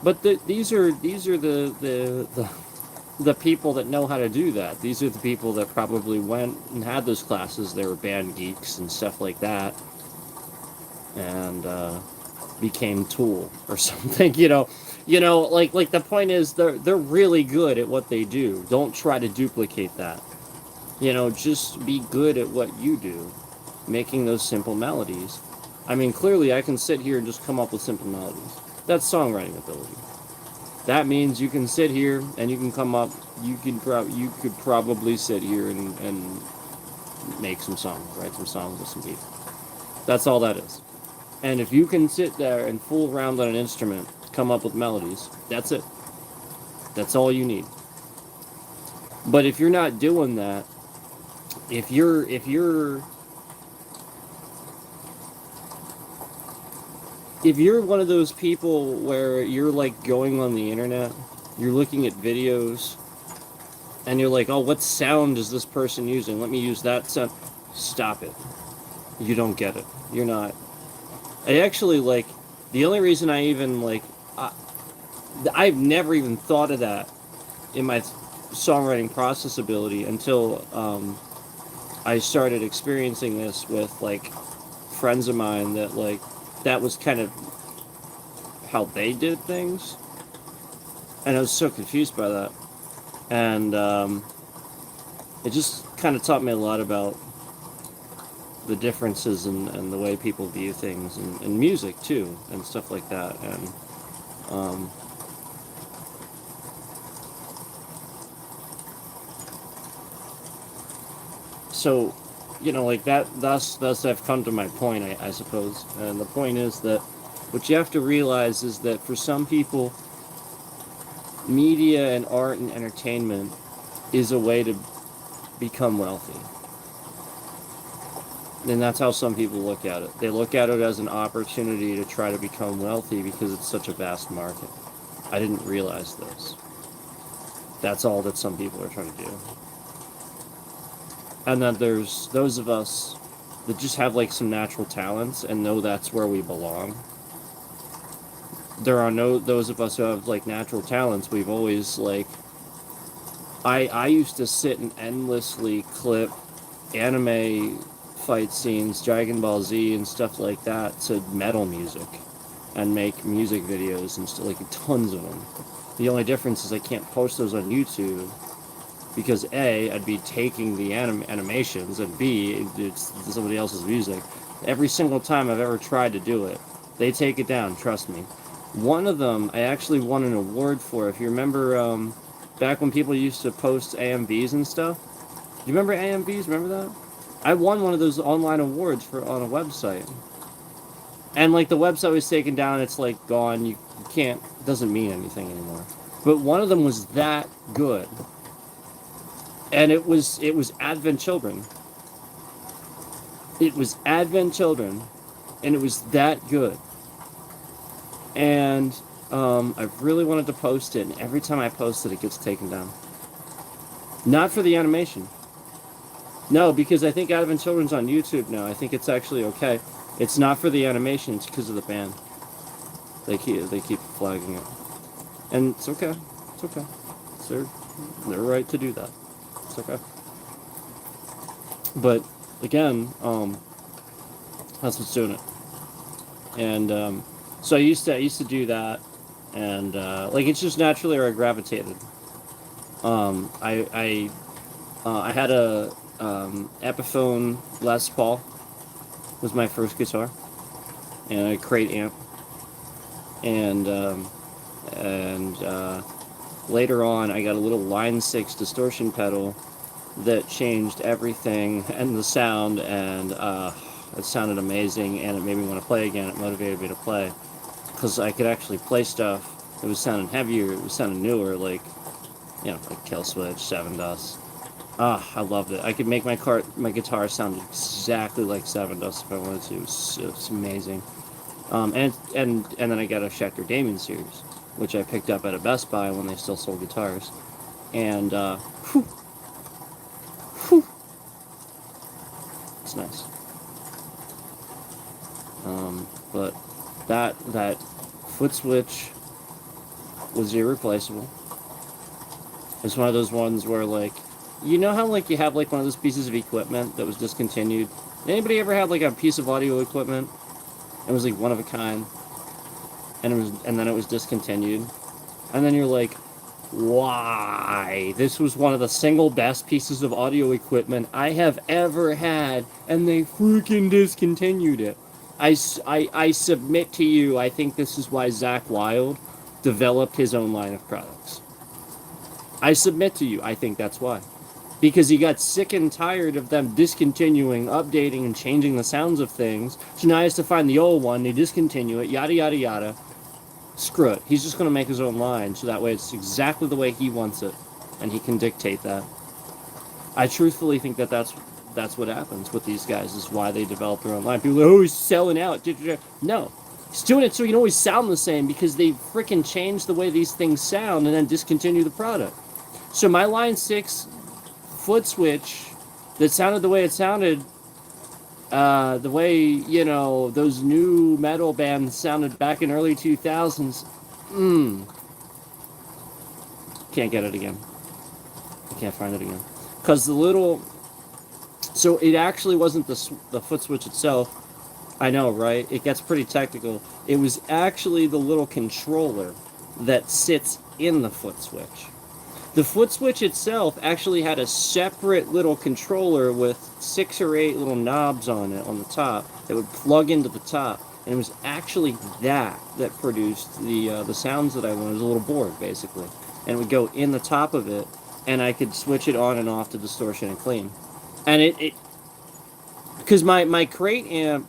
But these are the the people that know how to do that. These are the people that probably went and had those classes. They were band geeks and stuff like that, and became Tool or something. Like the point is they're really good at what they do. Don't try to duplicate that. Just be good at what you do, making those simple melodies. I mean, clearly I can sit here and just come up with simple melodies. That's songwriting ability. That means you can sit here and you can come up. You could probably sit here and make some songs, write some songs with some people. That's all that is. And if you can sit there and fool around on an instrument, come up with melodies, that's it. That's all you need. But if you're not doing that, if you're one of those people where you're like going on the internet, you're looking at videos, and you're like, oh, what sound is this person using? Let me use that sound. Stop it. You don't get it. You're not. I actually like, the only reason I even like, I've never even thought of that in my songwriting process ability until I started experiencing this with like friends of mine that was kind of how they did things, and I was so confused by that, and it just kind of taught me a lot about the differences and the way people view things, and music too, and stuff like that, and um, so like that. Thus I've come to my point, I suppose, and the point is that what you have to realize is that for some people, media and art and entertainment is a way to become wealthy. And that's how some people look at it. They look at it as an opportunity to try to become wealthy because it's such a vast market. I didn't realize this. That's all that some people are trying to do. And then there's those of us that just have like some natural talents and know that's where we belong. There are those of us who have like natural talents. We've always like, I used to sit and endlessly clip anime fight scenes, Dragon Ball Z and stuff like that, to metal music, and make music videos and like tons of them. The only difference is I can't post those on YouTube because A, I'd be taking the animations, and B, it's somebody else's music. Every single time I've ever tried to do it, they take it down, trust me. One of them I actually won an award for. If you remember, back when people used to post AMVs and stuff. Do you remember AMVs? Remember that? I won one of those online awards on a website. And like the website was taken down, it's like gone. You can't, it doesn't mean anything anymore. But one of them was that good. And it was Advent Children. It was Advent Children, and it was that good. And I really wanted to post it, and every time I post it, it gets taken down. Not for the animation. No, because I think Advent Children's on YouTube now. I think it's actually okay. It's not for the animation, it's because of the band. They keep flagging it. And it's okay. It's okay. It's they're right to do that. It's okay. But again, that's what's doing it. And so I used to do that, and like it's just naturally where I gravitated. I had a Epiphone Les Paul was my first guitar, and a crate amp, and later on I got a little Line 6 distortion pedal that changed everything and the sound, and it sounded amazing, and it made me want to play again. It motivated me to play because I could actually play stuff. It was sounding heavier, it was sounding newer, like like Kill Switch, Seven Dust. I loved it. I could make my guitar sound exactly like Seven Dust if I wanted to. It's amazing. And then I got a Schecter Damien series, which I picked up at a Best Buy when they still sold guitars. And it's nice. But that foot switch was irreplaceable. It's one of those ones where, like, you know how, like, you have, like, one of those pieces of equipment that was discontinued? Anybody ever had, like, a piece of audio equipment? It was, like, one of a kind. And then it was discontinued. And then you're like, why? This was one of the single best pieces of audio equipment I have ever had, and they freaking discontinued it. I submit to you, I think this is why Zach Wilde developed his own line of products. I submit to you, I think that's why. Because he got sick and tired of them discontinuing, updating, and changing the sounds of things. So now he has to find the old one, they discontinue it, yada yada yada. Screw it. He's just going to make his own line, so that way it's exactly the way he wants it, and he can dictate that. I truthfully think that that's what happens with these guys, is why they develop their own line. People are like, oh, he's selling out. No. He's doing it so he can always sound the same, because they freaking change the way these things sound and then discontinue the product. So my Line 6 foot switch that sounded the way it sounded, the way, you know, those new metal bands sounded back in early 2000s, can't get it again. I can't find it again. Because the little... So it actually wasn't the foot switch itself. I know, right? It gets pretty technical. It was actually the little controller that sits in the foot switch. The foot switch itself actually had a separate little controller with 6 or 8 little knobs on it on the top that would plug into the top. And it was actually that produced the sounds that I wanted. It was a little board, basically. And it would go in the top of it, and I could switch it on and off to distortion and clean. And it because my crate amp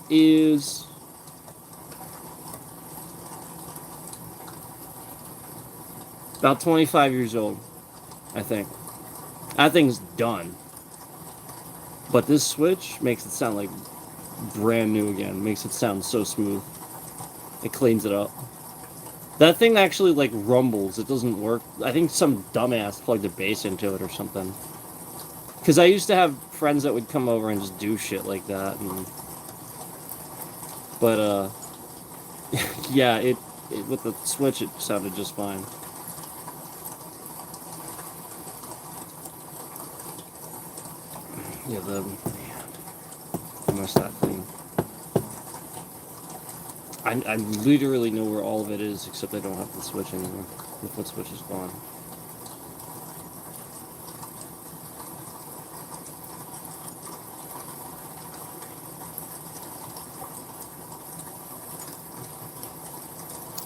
is about 25 years old, I think. That thing's done. But this switch makes it sound like brand new again. Makes it sound so smooth. It cleans it up. That thing actually, like, rumbles. It doesn't work. I think some dumbass plugged a bass into it or something. Because I used to have friends that would come over and just do shit like that. But, yeah, it with the switch, it sounded just fine. Yeah, I missed that thing. I literally know where all of it is, except I don't have the switch anymore. The foot switch is gone.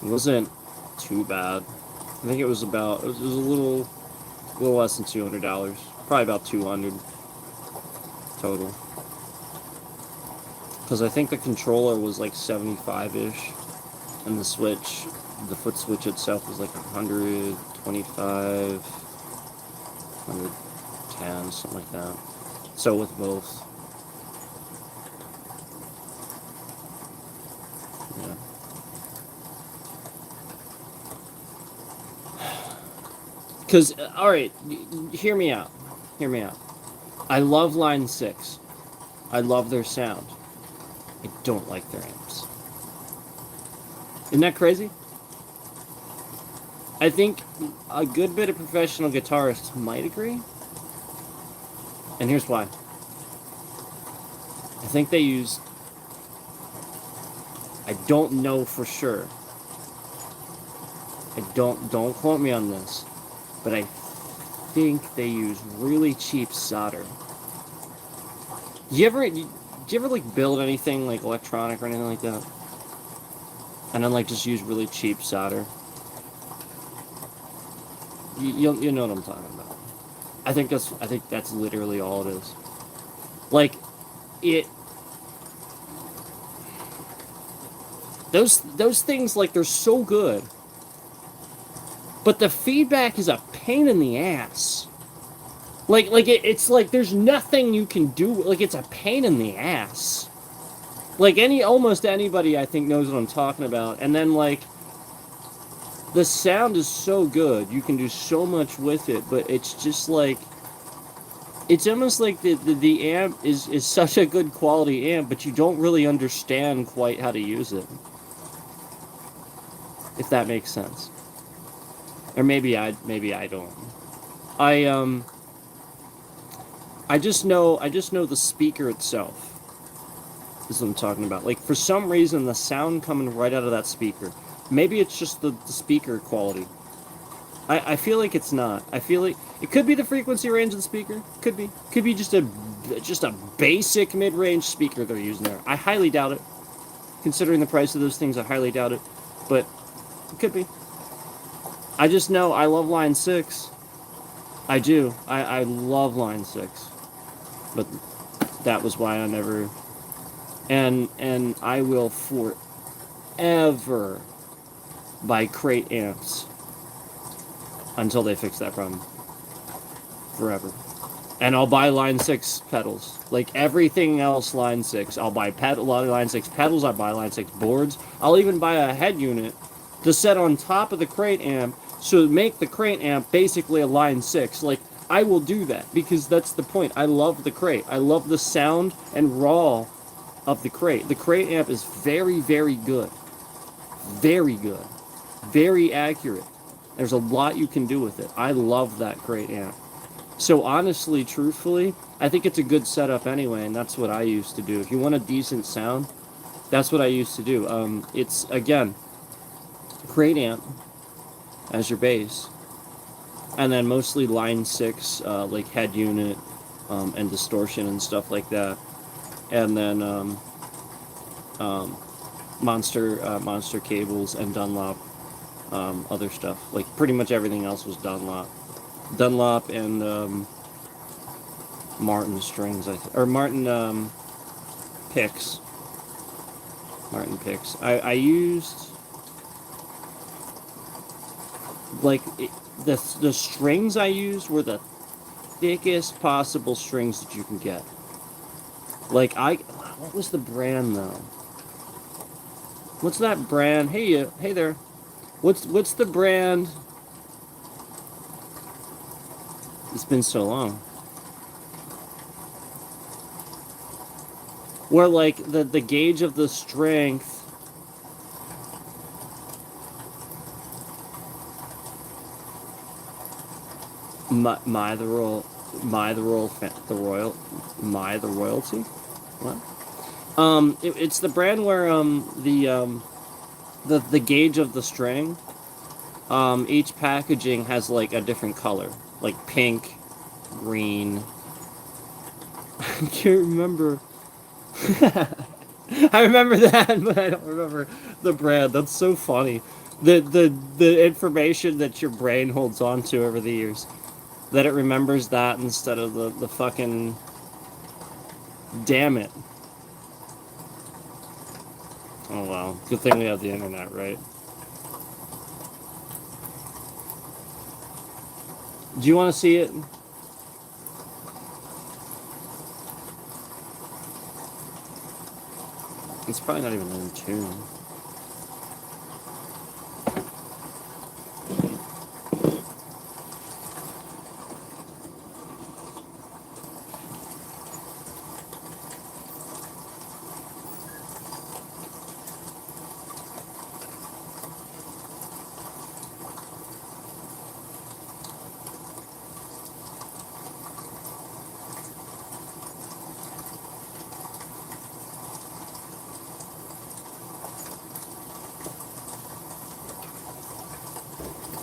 It wasn't too bad. I think it was about, it was a little less than $200. Probably about $200 total. Because I think the controller was like 75-ish, and the switch, the foot switch itself was like 125, 110, something like that. So with both. Yeah. Because, alright, hear me out. Hear me out. I love Line 6. I love their sound. I don't like their amps. Isn't that crazy? I think a good bit of professional guitarists might agree. And here's why. I think they use... I don't know for sure. Don't quote me on this. But I think they use really cheap solder. Do you ever like build anything like electronic or anything like that? And then like just use really cheap solder? You know what I'm talking about. I think that's literally all it is. Like those things, like, they're so good. But the feedback is a pain in the ass. It's like there's nothing you can do. Like, it's a pain in the ass. Like, almost anybody, I think, knows what I'm talking about. And then, like, the sound is so good. You can do so much with it. But it's just, like... It's almost like the amp is such a good quality amp, but you don't really understand quite how to use it. If that makes sense. Or maybe I don't. I I just know the speaker itself is what I'm talking about. Like for some reason the sound coming right out of that speaker. Maybe it's just the speaker quality. I feel like it's not. I feel like it could be the frequency range of the speaker. Could be. Could be just a basic mid-range speaker they're using there. I highly doubt it. Considering the price of those things, I highly doubt it. But it could be. I just know I love Line 6. I do. I love Line 6. But that was why I never... And I will forever buy crate amps until they fix that problem. Forever. And I'll buy Line 6 pedals. Like everything else Line 6. I'll buy a lot of Line 6 pedals. I'll buy Line 6 boards. I'll even buy a head unit to set on top of the crate amp so make the crate amp basically a Line 6. Like, I will do that because that's the point. I love the crate. I love the sound and raw of the crate. The crate amp is very, very good. Very good. Very accurate. There's a lot you can do with it. I love that crate amp. So honestly, truthfully, I think it's a good setup anyway, and that's what I used to do. If you want a decent sound, that's what I used to do. It's, again, crate amp as your bass, and then mostly Line 6, like head unit, and distortion and stuff like that. And then monster cables and Dunlop, other stuff. Like pretty much everything else was Dunlop and Martin strings, or Martin picks. Martin picks. I used like the strings I used were the thickest possible strings that you can get. Like what was the brand though? What's that brand? Hey there. What's the brand? It's been so long. Where like the gauge of the strength the royalty. What? It's the brand where the gauge of the string, each packaging has like a different color, like pink, green. I can't remember. I remember that, but I don't remember the brand. That's so funny. The information that your brain holds on to over the years. That it remembers that instead of the fucking... Damn it. Oh well. Good thing we have the internet, right? Do you want to see it? It's probably not even in tune.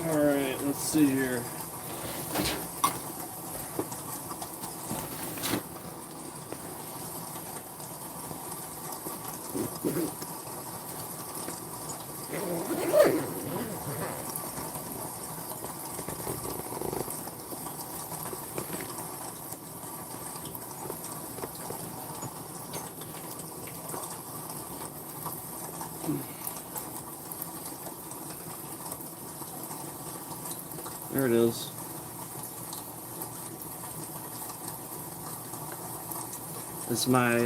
Alright, let's see here. There it is. It's my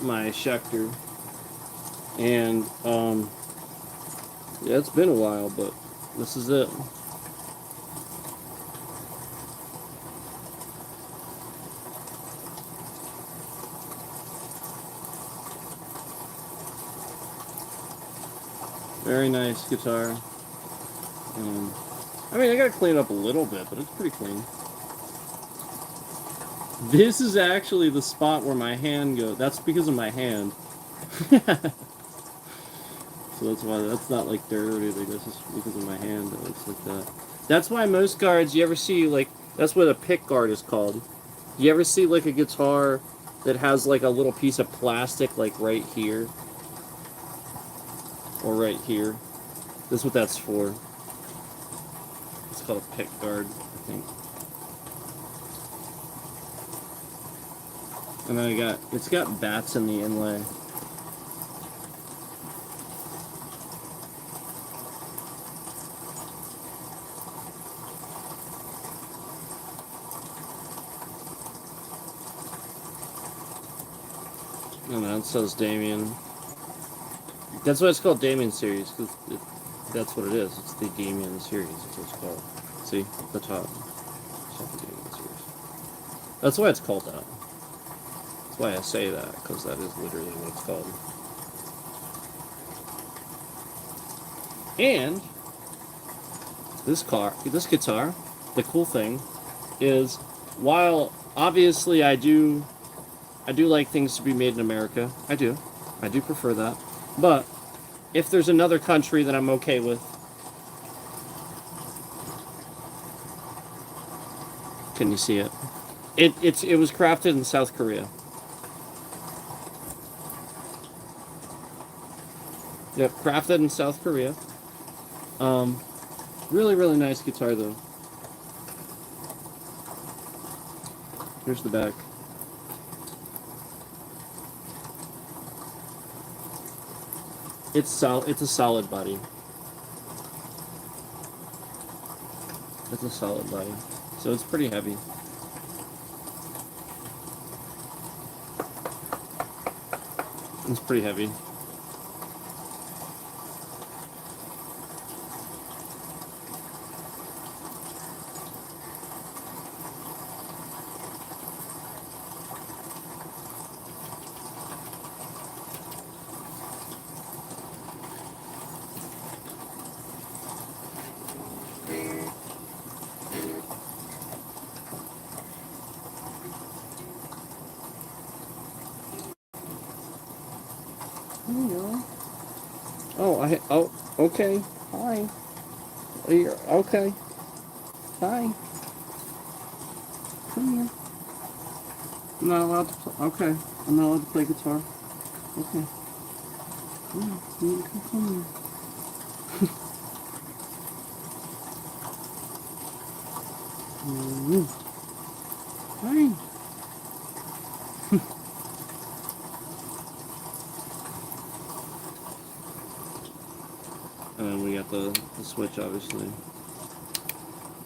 my Schecter, and yeah, it's been a while, but this is it. Very nice guitar. I mean, I gotta clean it up a little bit, but it's pretty clean. This is actually the spot where my hand goes. That's because of my hand. So that's why that's not like dirt or anything. That's just because of my hand that looks like that. That's why most guards you ever see like that's what a pick guard is called. You ever see like a guitar that has like a little piece of plastic like right here or right here? That's what that's for. It's called a pick guard, I think. And then it's got bats in the inlay. And then it says Damien. That's why it's called Damien series, because that's what it is. It's the Damien series. That's what it's called. See the top. It's called the Damien series. That's why it's called that. That's why I say that, because that is literally what it's called. And this guitar, the cool thing is, while obviously I do like things to be made in America. I do prefer that. But if there's another country that I'm okay with, can you see it? It was crafted in South Korea. Yep, crafted in South Korea. Um, really, really nice guitar though. Here's the back. It's a solid body. It's a solid body. So it's pretty heavy. It's pretty heavy. Oh, okay. Hi. Okay. Hi. Come here. I'm not allowed to play. Okay. I'm not allowed to play guitar. Okay. Come here. Hi. And then we got the Switch, obviously.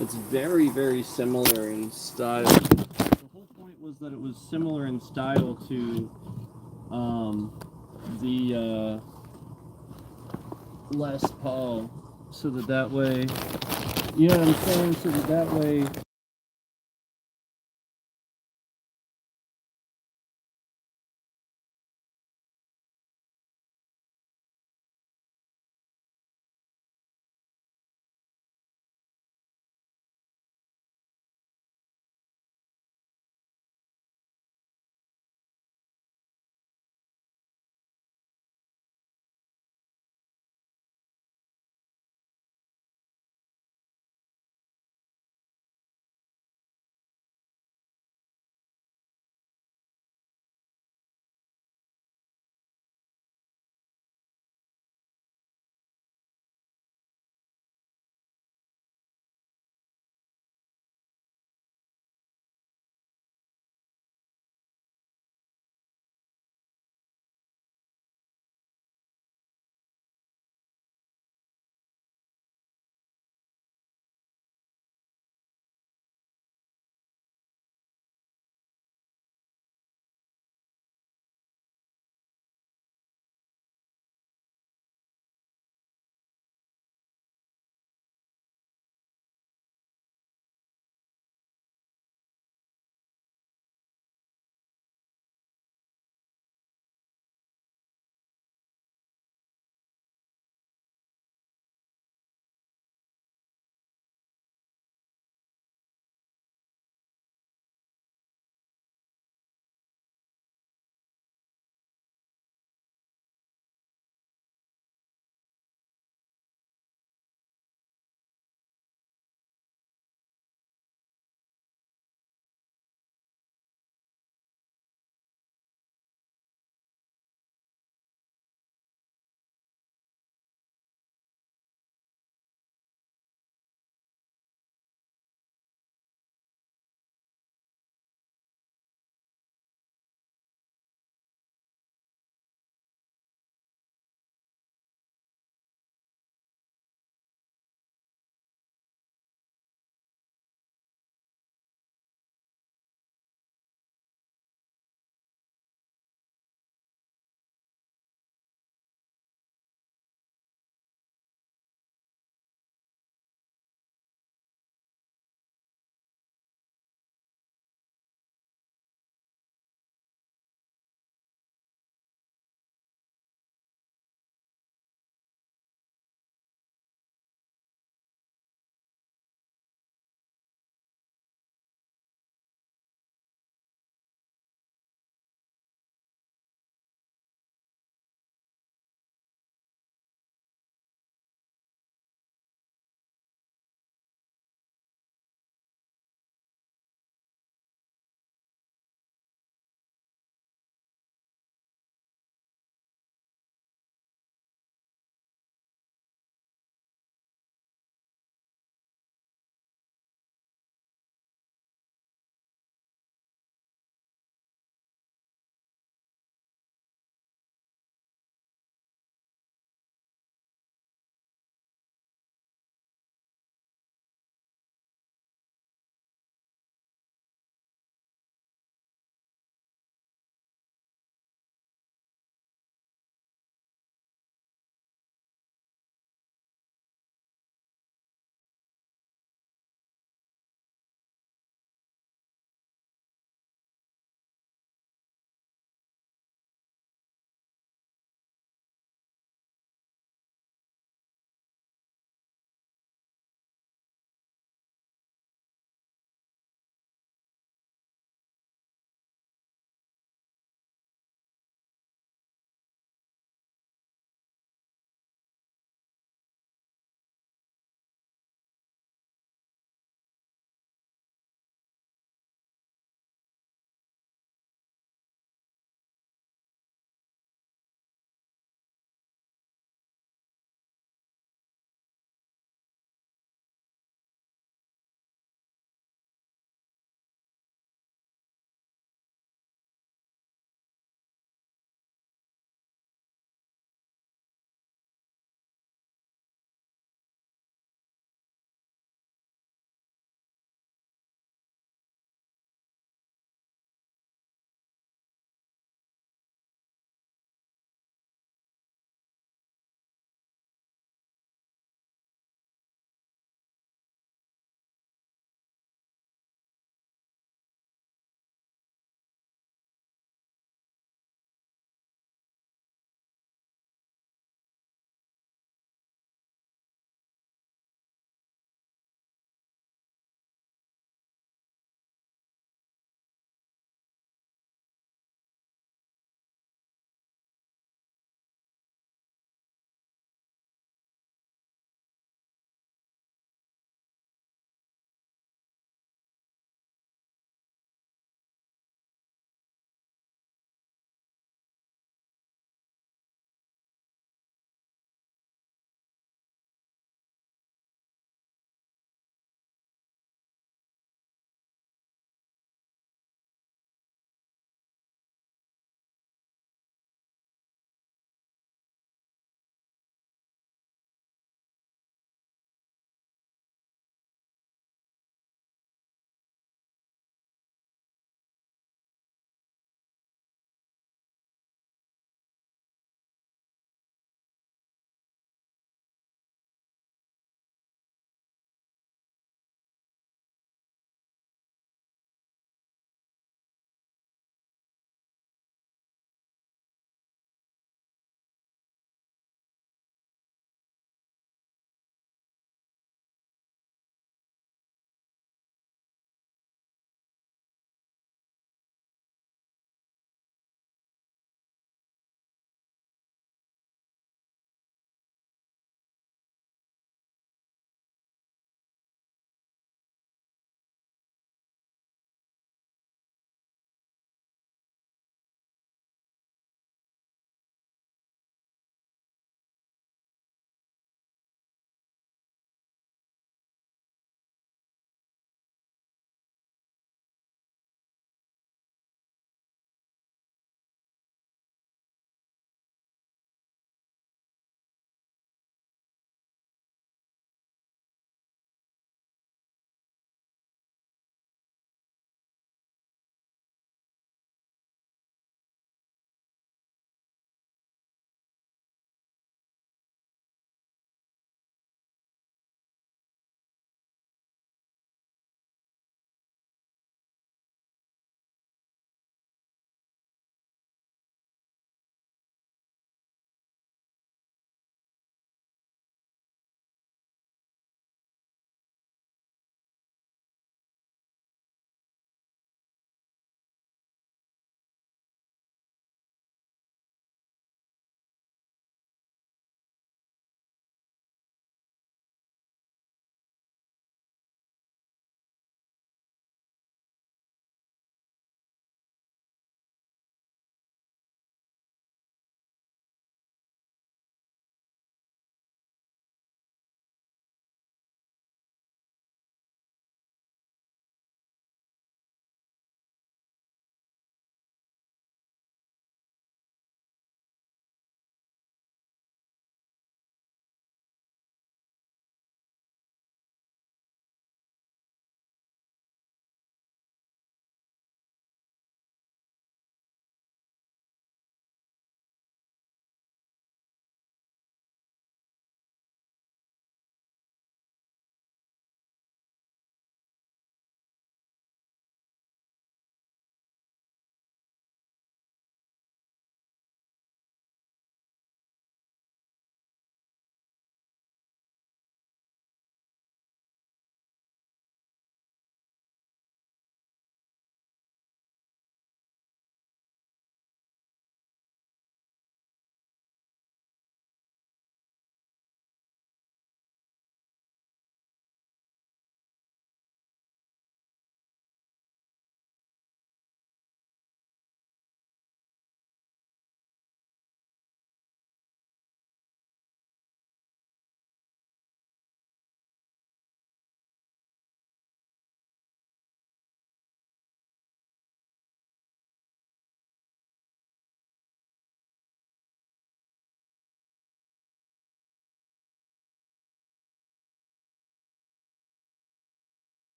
It's very, very similar in style. The whole point was that it was similar in style to the Les Paul, so that way, you know what I'm saying? So that way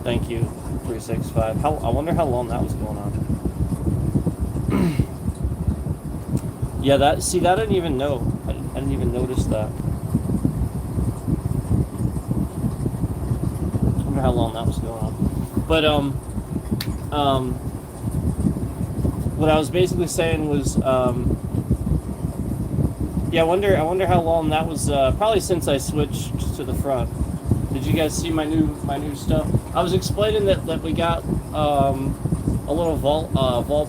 Thank you, 365. I wonder how long that was going on. Yeah, that I didn't even know. I didn't even notice that. I wonder how long that was going on. But what I was basically saying was yeah, I wonder how long that was. Probably since I switched to the front. Did you guys see my new stuff? I was explaining that we got a little Vault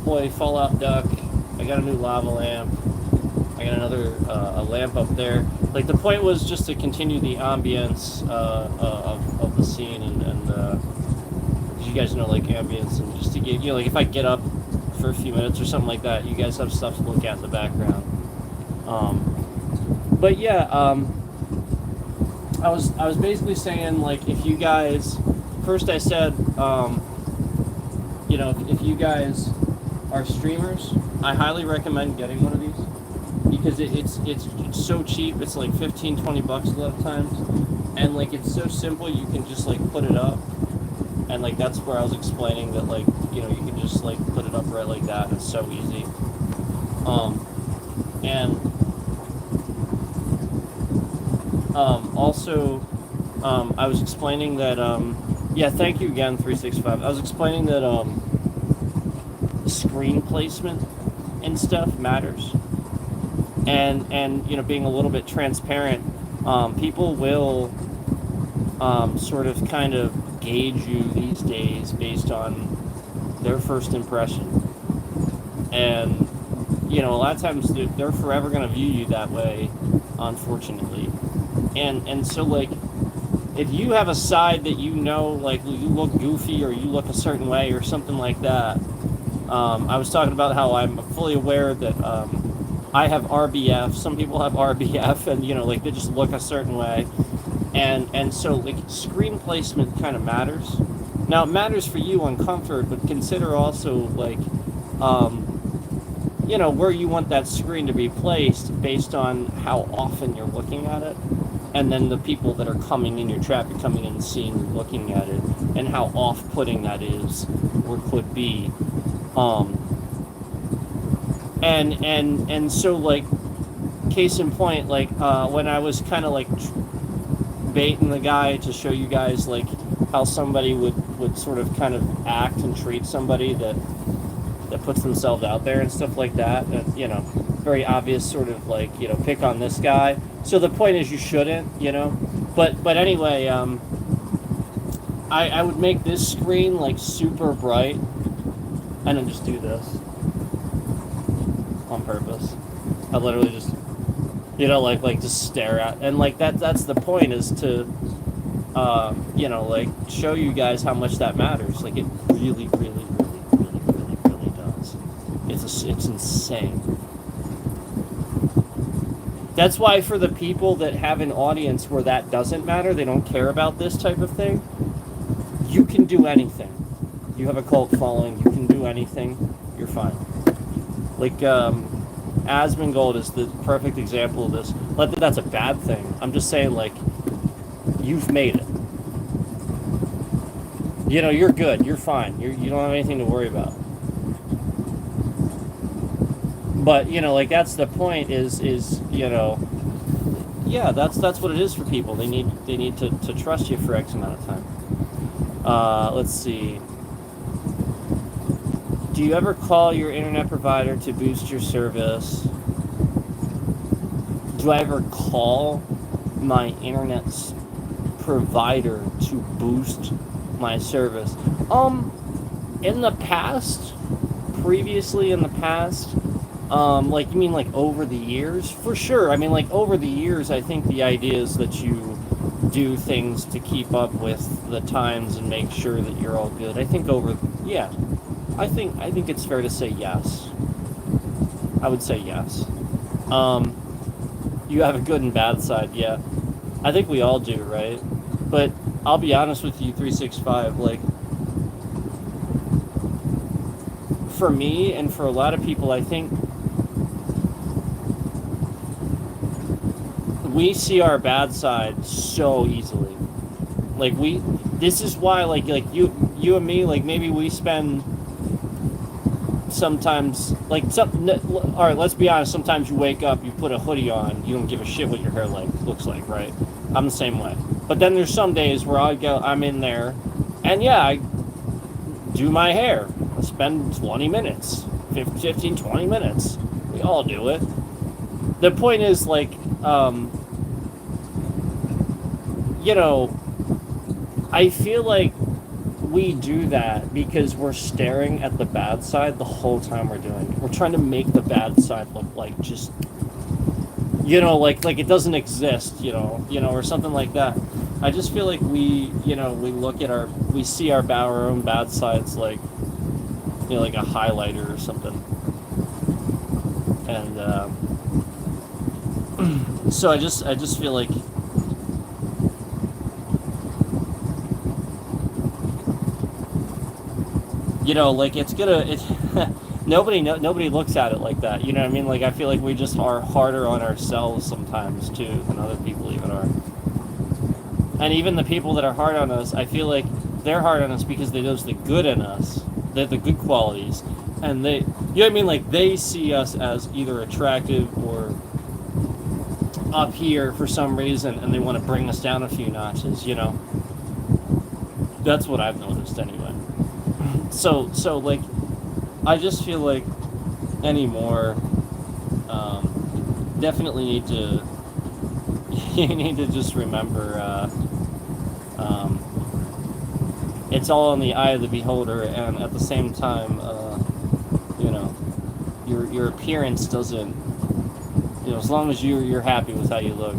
Boy Fallout duck. I got a new lava lamp. I got another a lamp up there. Like the point was just to continue the ambience of the scene and you guys know like ambience and just to get like if I get up for a few minutes or something like that, you guys have stuff to look at in the background. But yeah, I was basically saying like if you guys first I said if you guys are streamers, I highly recommend getting one of these because it's so cheap. It's like $15-20 a lot of times, and like it's so simple. You can just like put it up, and like that's where I was explaining that like you can just like put it up right like that. It's so easy. And also I was explaining that yeah, thank you again 365. I was explaining that screen placement and stuff matters, and being a little bit transparent. People will sort of kind of gauge you these days based on their first impression, and a lot of times they're forever going to view you that way, unfortunately. And so like if you have a side that like you look goofy or you look a certain way or something like that, I was talking about how I'm fully aware that I have RBF. Some people have RBF, and like they just look a certain way, and so like screen placement kind of matters. Now it matters for you on comfort, but consider also like where you want that screen to be placed based on how often you're looking at it, and then the people that are coming in, your traffic coming in, seeing you looking at it, and how off-putting that is or could be. And so like case in point, like when I was kind of like baiting the guy to show you guys like how somebody would sort of kind of act and treat somebody that puts themselves out there and stuff like that, and very obvious sort of like pick on this guy. So the point is you shouldn't, but anyway, I would make this screen like super bright and then just do this on purpose. I literally just like just stare at, and like that's the point, is to like show you guys how much that matters. Like it really does. It's insane. That's why for the people that have an audience where that doesn't matter, they don't care about this type of thing, you can do anything. You have a cult following, you can do anything, you're fine. Like Asmongold is the perfect example of this. Not that that's a bad thing. I'm just saying, like, you've made it. You're good. You're fine. You don't have anything to worry about. But like that's the point. Is yeah, that's what it is for people. They need to trust you for X amount of time. Let's see. Do you ever call your internet provider to boost your service? Do I ever call my internet provider to boost my service? In the past, previously in the past, like you mean like over the years? For sure. I mean like over the years, I think the idea is that you do things to keep up with the times and make sure that you're all good. I think I think it's fair to say yes. I would say yes. You have a good and bad side, yeah. I think we all do, right? But I'll be honest with you, 365, like, for me and for a lot of people, I think we see our bad side so easily. Like this is why, like you and me, like maybe we spend sometimes like some. All right, let's be honest. Sometimes you wake up, you put a hoodie on, you don't give a shit what your hair looks like, right? I'm the same way. But then there's some days where I'm in there, and yeah, I do my hair. I spend 20 minutes, 15, 20 minutes. We all do it. The point is, like, you know, I feel like we do that because we're staring at the bad side the whole time we're doing it. We're trying to make the bad side look like just, like it doesn't exist, or something like that. I just feel like we look at we see our own bad sides like, like a highlighter or something. And so I just feel like like nobody looks at it like that. You know what I mean? Like I feel like we just are harder on ourselves sometimes too than other people even are. And even the people that are hard on us, I feel like they're hard on us because they know the good in us, the good qualities, and they, you know what I mean? Like they see us as either attractive or up here for some reason, and they want to bring us down a few notches. That's what I've noticed anyway. So like, I just feel like anymore, definitely need to, you need to just remember, it's all in the eye of the beholder, and at the same time, your appearance doesn't, as long as you're happy with how you look,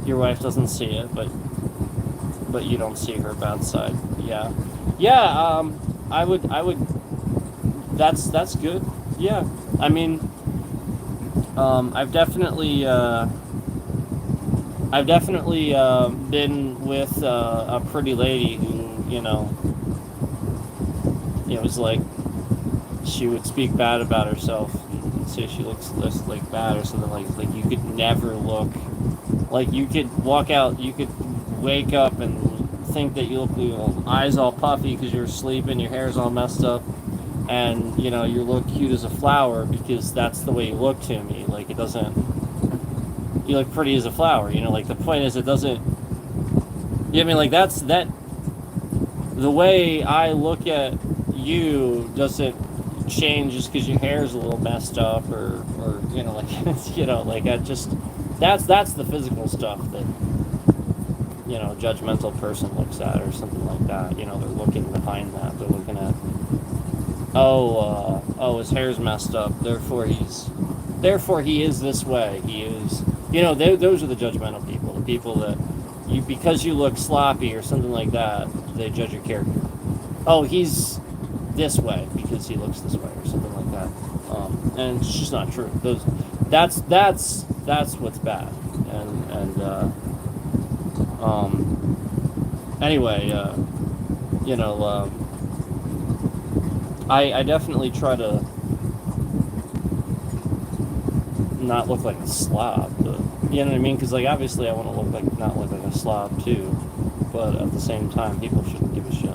Your wife doesn't see it, but you don't see her bad side. Yeah, yeah. I would. That's good. Yeah. I mean, I've definitely been with a pretty lady who, it was like she would speak bad about herself and say she looks like bad or something like you could never look. Like you could walk out, you could wake up and think that you look, eyes all puffy because you're sleeping, your hair's all messed up, and you look cute as a flower because that's the way you look to me. Like it doesn't. You look pretty as a flower. Like the point is it doesn't. I mean, like that's that. The way I look at you doesn't change just because your hair's a little messed up or like I just. That's the physical stuff that a judgmental person looks at or something like that. They're looking behind that. They're looking at his hair's messed up. Therefore he is this way. He is those are the judgmental people. The people that because you look sloppy or something like that, they judge your character. Oh, he's this way because he looks this way or something like that. And it's just not true. That's what's bad. Anyway, I definitely try to not look like a slob, but, you know what I mean? Because, like, obviously I want to not look like a slob, too, but at the same time, people shouldn't give a shit.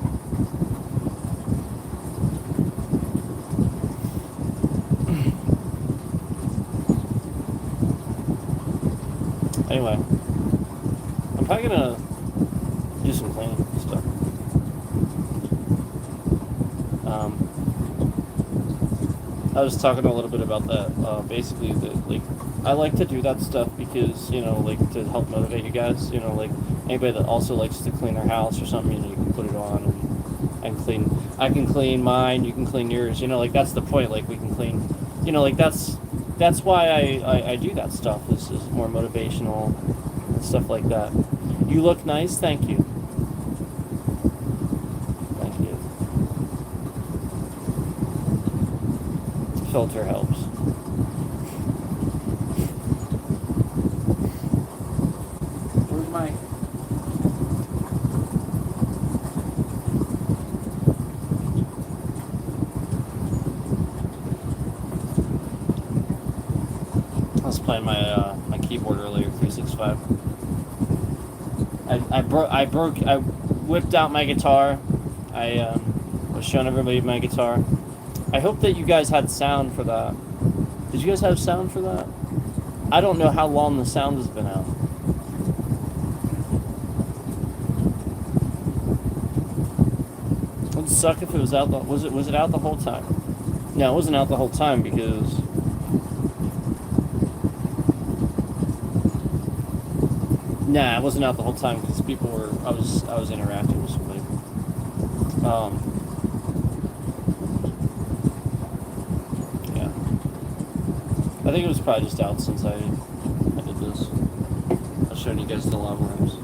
Anyway, I'm probably gonna do some cleaning stuff. I was talking a little bit about that. Basically, I like to do that stuff because to help motivate you guys. Like anybody that also likes to clean their house or something, you can put it on and clean. I can clean mine. You can clean yours. Like that's the point. Like we can clean. Like that's why I do that stuff. This is more motivational and stuff like that. You look nice, thank you. Thank you. Filter helps. Where's my... playing my keyboard earlier, 365. I whipped out my guitar. I was showing everybody my guitar. I hope that you guys had sound for that. Did you guys have sound for that? I don't know how long the sound has been out. It would suck if it was out. Was it out the whole time? No, it wasn't out the whole time because. Nah, it wasn't out the whole time because people were. I was interacting with somebody. Yeah. I think it was probably just out since I did this. I was showing you guys the lava lamps.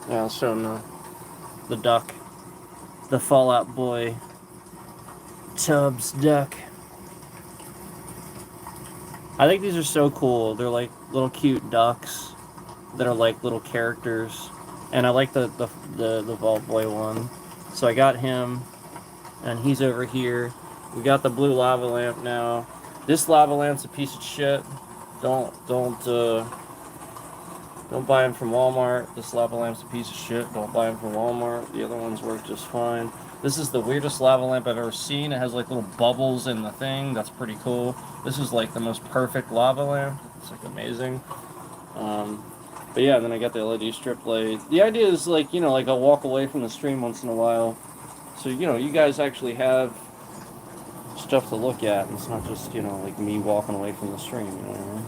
Yeah, I'll show them the duck. The Fallout Boy Tubbs duck. I think these are so cool. They're like little cute ducks that are like little characters. And I like the Vault Boy one. So I got him, and he's over here. We got the blue lava lamp now. This lava lamp's a piece of shit. Don't buy them from Walmart. This lava lamp's a piece of shit. Don't buy them from Walmart. The other ones work just fine. This is the weirdest lava lamp I've ever seen. It has like little bubbles in the thing. That's pretty cool. This is like the most perfect lava lamp. It's like amazing. But yeah, then I got the LED strip light. The idea is like, like I'll walk away from the stream once in a while. So, you guys actually have stuff to look at. And it's not just, like me walking away from the stream, you know what I mean?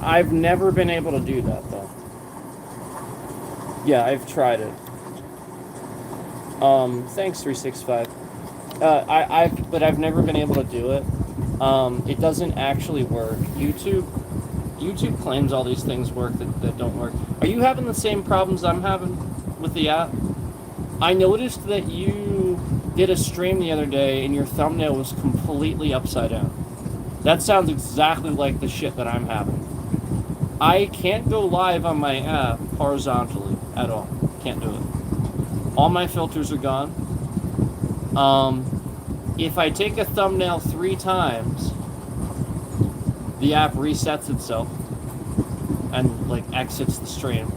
I've never been able to do that, though. Yeah, I've tried it. Thanks, 365. But I've never been able to do it. It doesn't actually work. YouTube claims all these things work that don't work. Are you having the same problems I'm having with the app? I noticed that you did a stream the other day and your thumbnail was completely upside down. That sounds exactly like the shit that I'm having. I can't go live on my app horizontally at all. Can't do it. All my filters are gone. If I take a thumbnail 3 times, the app resets itself and like exits the stream.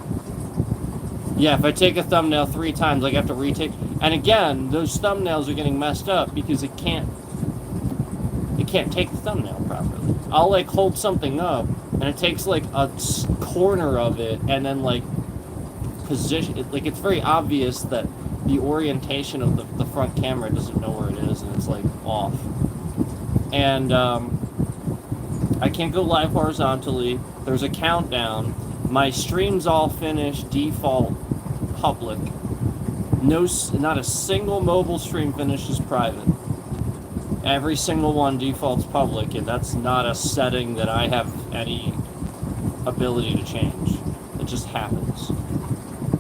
Yeah, if I take a thumbnail 3 times, like I have to retake. And again, those thumbnails are getting messed up because it can't take the thumbnail properly. I'll like hold something up and it takes like a corner of it and then like position it. Like it's very obvious that the orientation of the front camera doesn't know where it is and it's like off. And I can't go live horizontally. There's a countdown. My stream's all finished, default, public. Not a single mobile stream finishes private. Every single one defaults public, and that's not a setting that I have any ability to change. It just happens.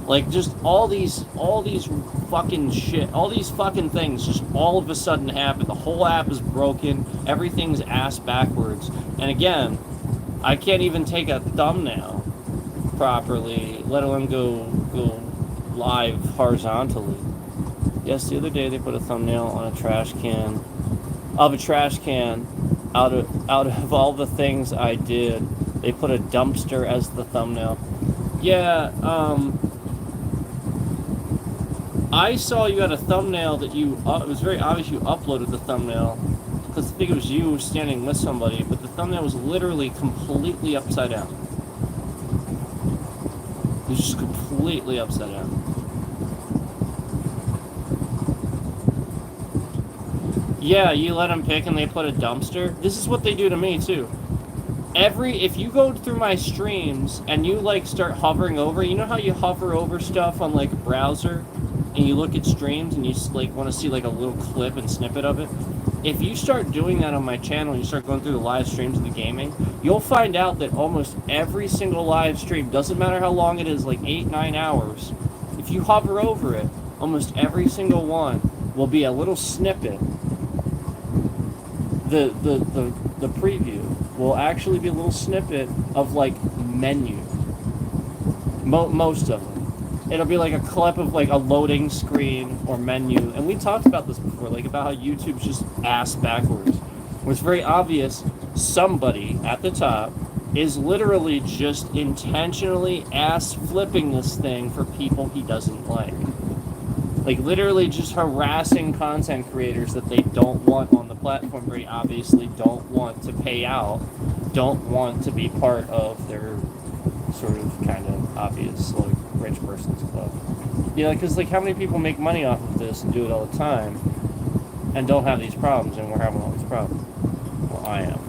Like, just all these fucking shit, all these fucking things just all of a sudden happen. The whole app is broken, everything's ass backwards. And again, I can't even take a thumbnail properly, let alone go live horizontally. Yes, the other day they put a thumbnail on a trash can. Of a trash can, out of all the things I did, they put a dumpster as the thumbnail. Yeah, I saw you had a thumbnail that it was very obvious you uploaded the thumbnail, because I think it was you standing with somebody, but the thumbnail was literally completely upside down. It was just completely upside down. Yeah, you let them pick and they put a dumpster. This is what they do to me too. If you go through my streams and you like start hovering over, you know how you hover over stuff on like a browser and you look at streams and you like want to see like a little clip and snippet of it? If you start doing that on my channel and you start going through the live streams of the gaming, you'll find out that almost every single live stream, doesn't matter how long it is, like 8-9 hours, if you hover over it, almost every single one will be a little snippet. The preview will actually be a little snippet of like menu. Most of them. It'll be like a clip of like a loading screen or menu, and we talked about this before, like about how YouTube's just ass backwards. Where it's very obvious somebody at the top is literally just intentionally ass flipping this thing for people he doesn't like. Like literally just harassing content creators that they don't want on the platform, very obviously don't want to pay out, don't want to be part of their sort of kind of obvious like rich person's club. Yeah, because like how many people make money off of this and do it all the time and don't have these problems, and we're having all these problems? Well, I am.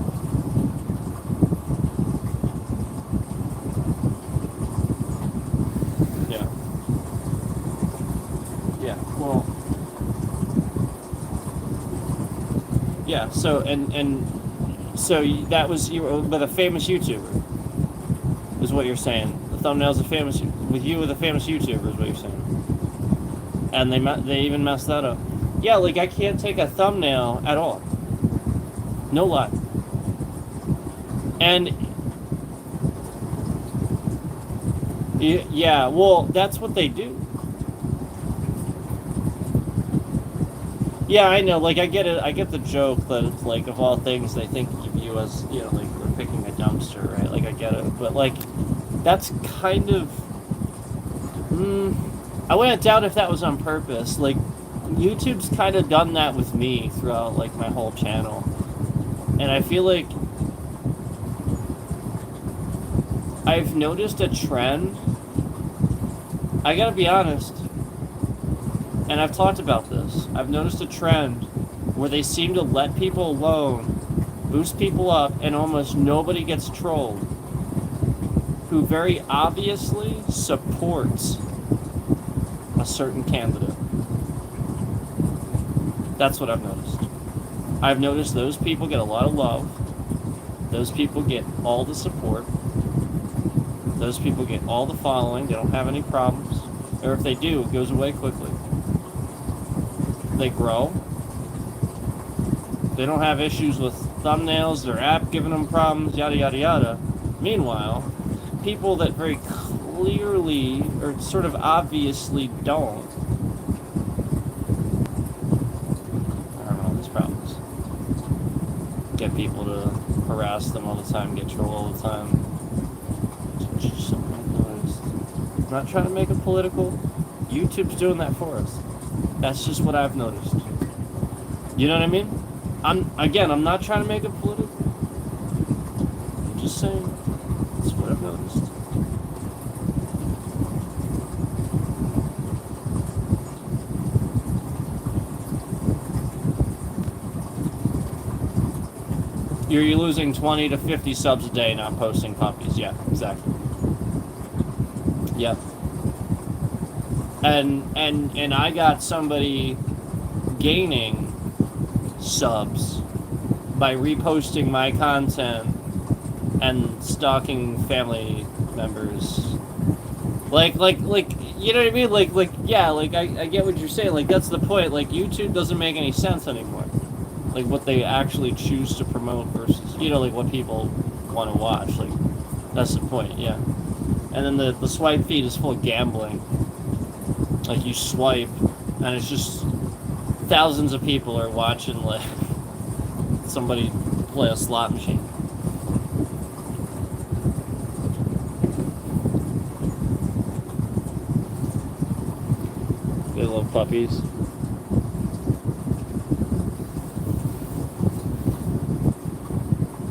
Yeah. Yeah. Well. Yeah. So so that was you were with a famous YouTuber. Is what you're saying. The thumbnail's a famous with a famous YouTuber is what you're saying. And they even messed that up. Yeah, like I can't take a thumbnail at all. No lie. And yeah, well, that's what they do. Yeah, I know. Like I get it. I get the joke that it's like of all things they think of you as like they're picking a dumpster, right? Like I get it, but like that's kind of. I wouldn't doubt if that was on purpose. Like YouTube's kind of done that with me throughout like my whole channel, and I feel like I've noticed a trend. I gotta be honest. And I've talked about this. I've noticed a trend where they seem to let people alone, boost people up, and almost nobody gets trolled. Who very obviously supports a certain candidate. That's what I've noticed. I've noticed those people get a lot of love. Those people get all the support. Those people get all the following. They don't have any problems. Or if they do, it goes away quickly. They grow. They don't have issues with thumbnails, their app giving them problems, yada yada yada. Meanwhile, people that very clearly or sort of obviously don't, I don't know, these problems. Get people to harass them all the time, get trolled all the time. Just something I've noticed. I'm not trying to make it political. YouTube's doing that for us. That's just what I've noticed. You know what I mean? I'm not trying to make it political. I'm just saying, that's what I've noticed. You're losing 20 to 50 subs a day not posting puppies. Yeah, exactly. Yep. And I got somebody gaining subs by reposting my content and stalking family members. Like you know what I mean? Like yeah, like I get what you're saying. Like that's the point. Like YouTube doesn't make any sense anymore. Like what they actually choose to promote versus like what people want to watch. Like that's the point. Yeah. And then the swipe feed is full of gambling. Like you swipe, and it's just thousands of people are watching like somebody play a slot machine. They love puppies.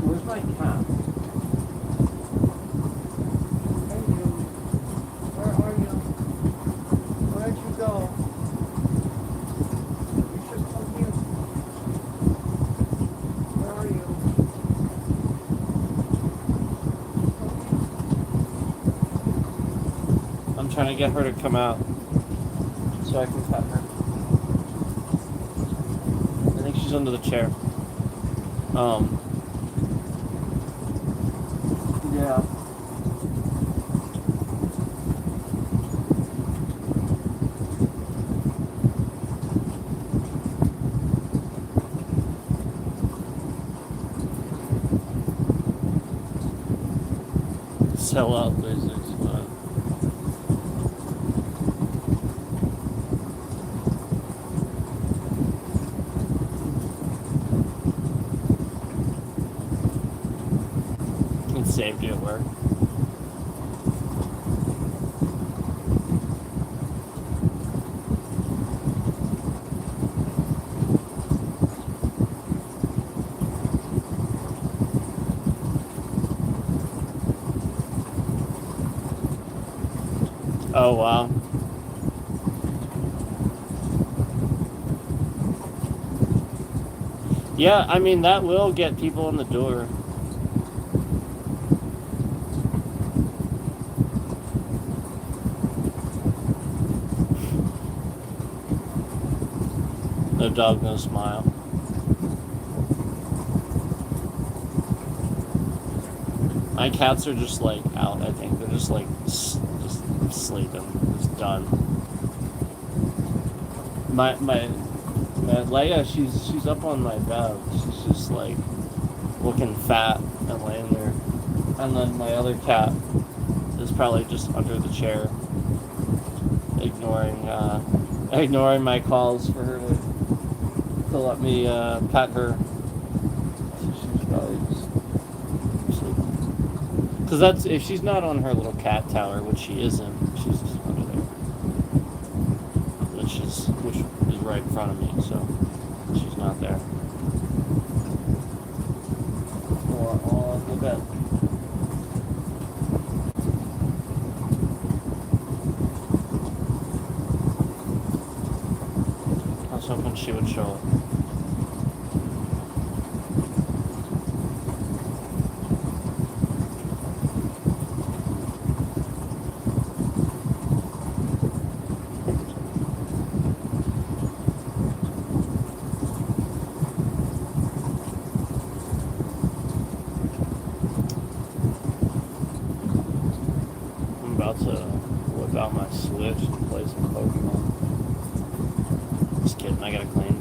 Where's my cat? Trying to get her to come out so I can pet her. I think she's under the chair. Yeah. sell out basics, but it saved you at work. Oh wow. Yeah, I mean that will get people in the door. No dog, no smile. My cats are just like out, I think. They're just like just sleeping. Just done. My Leia, she's up on my bed. She's just like looking fat and laying there. And then my other cat is probably just under the chair, ignoring my calls for her to let me pet her. So she's probably just sleeping. Because that's, if she's not on her little cat tower, which she isn't, she's just under there, which is right in front of me. So she's not there. Or on the bed. I was hoping she would show up. I'm about to whip out my Switch and play some Pokemon. Just kidding, I gotta clean.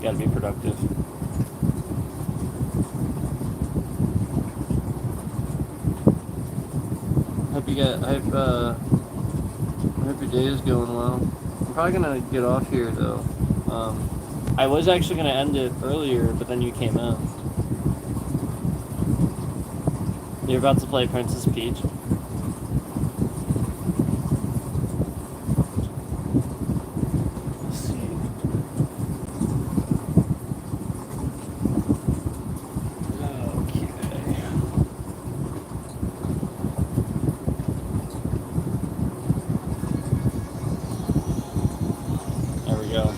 Gotta be productive. I hope your day is going well. I'm probably gonna get off here though. I was actually gonna end it earlier, but then you came in. You're about to play Princess Peach. Let's see. Okay. There we go.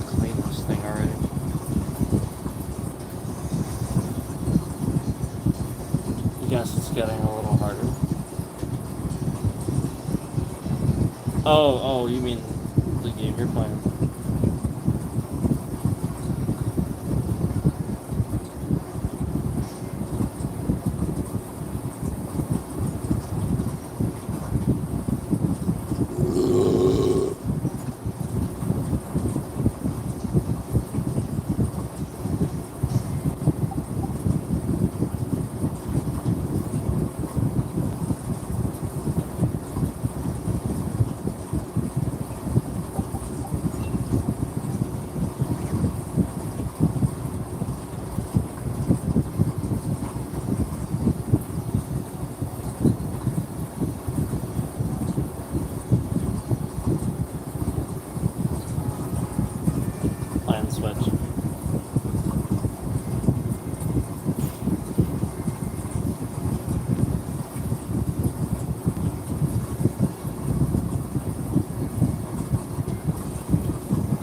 Clean this thing already. I guess it's getting a little harder. Oh, you mean the game you're playing? Playing Switch.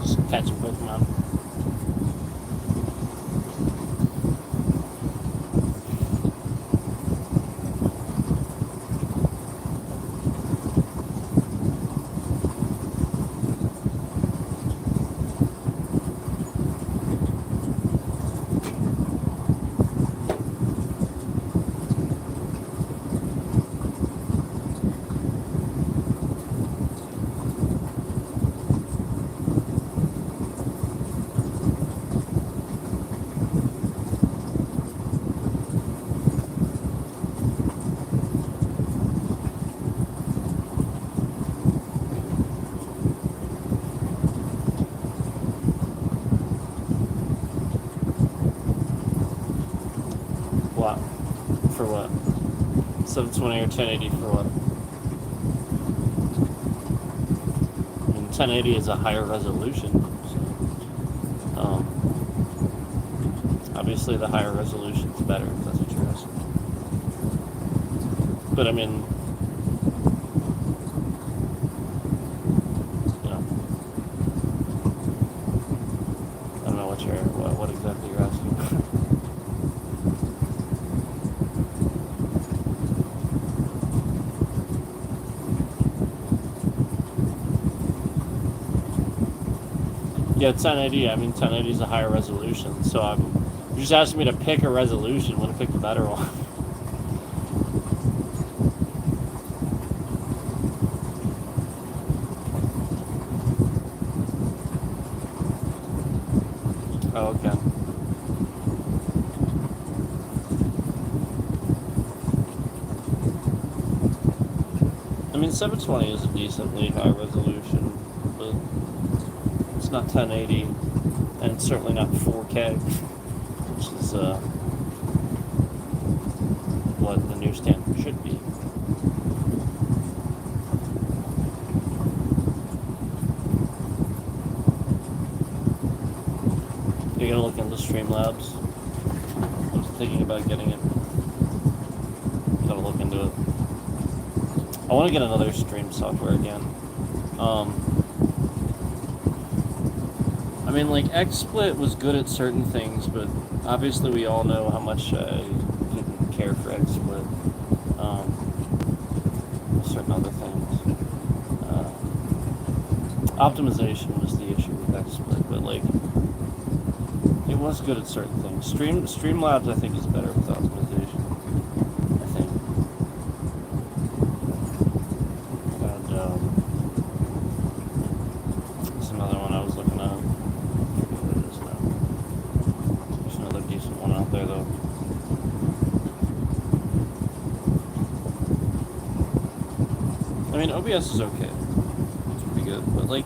Just catching Pokemon. what? 720 or 1080 for what? I mean, 1080 is a higher resolution. So, obviously, the higher resolution is better, if that's what you're asking. But I mean, you know, I don't know what exactly you're asking. Yeah, 1080. I mean, 1080 is a higher resolution, so you're just asking me to pick a resolution. I'm gonna pick the better one. Oh, okay. I mean, 720 is a decently high resolution, but it's not 1080, and it's certainly not 4K, which is what the new standard should be. You're gonna look into Streamlabs. I'm thinking about getting it. Gotta look into it. I want to get another stream software again. I mean, like, XSplit was good at certain things, but obviously we all know how much I didn't care for XSplit. Certain other things. Optimization was the issue with XSplit, but, like, it was good at certain things. Streamlabs, I think, is better with optimization. I think. And, there's another one I was looking at. What it is now. There's another decent one out there, though. I mean, OBS is okay. It's pretty good, but, like,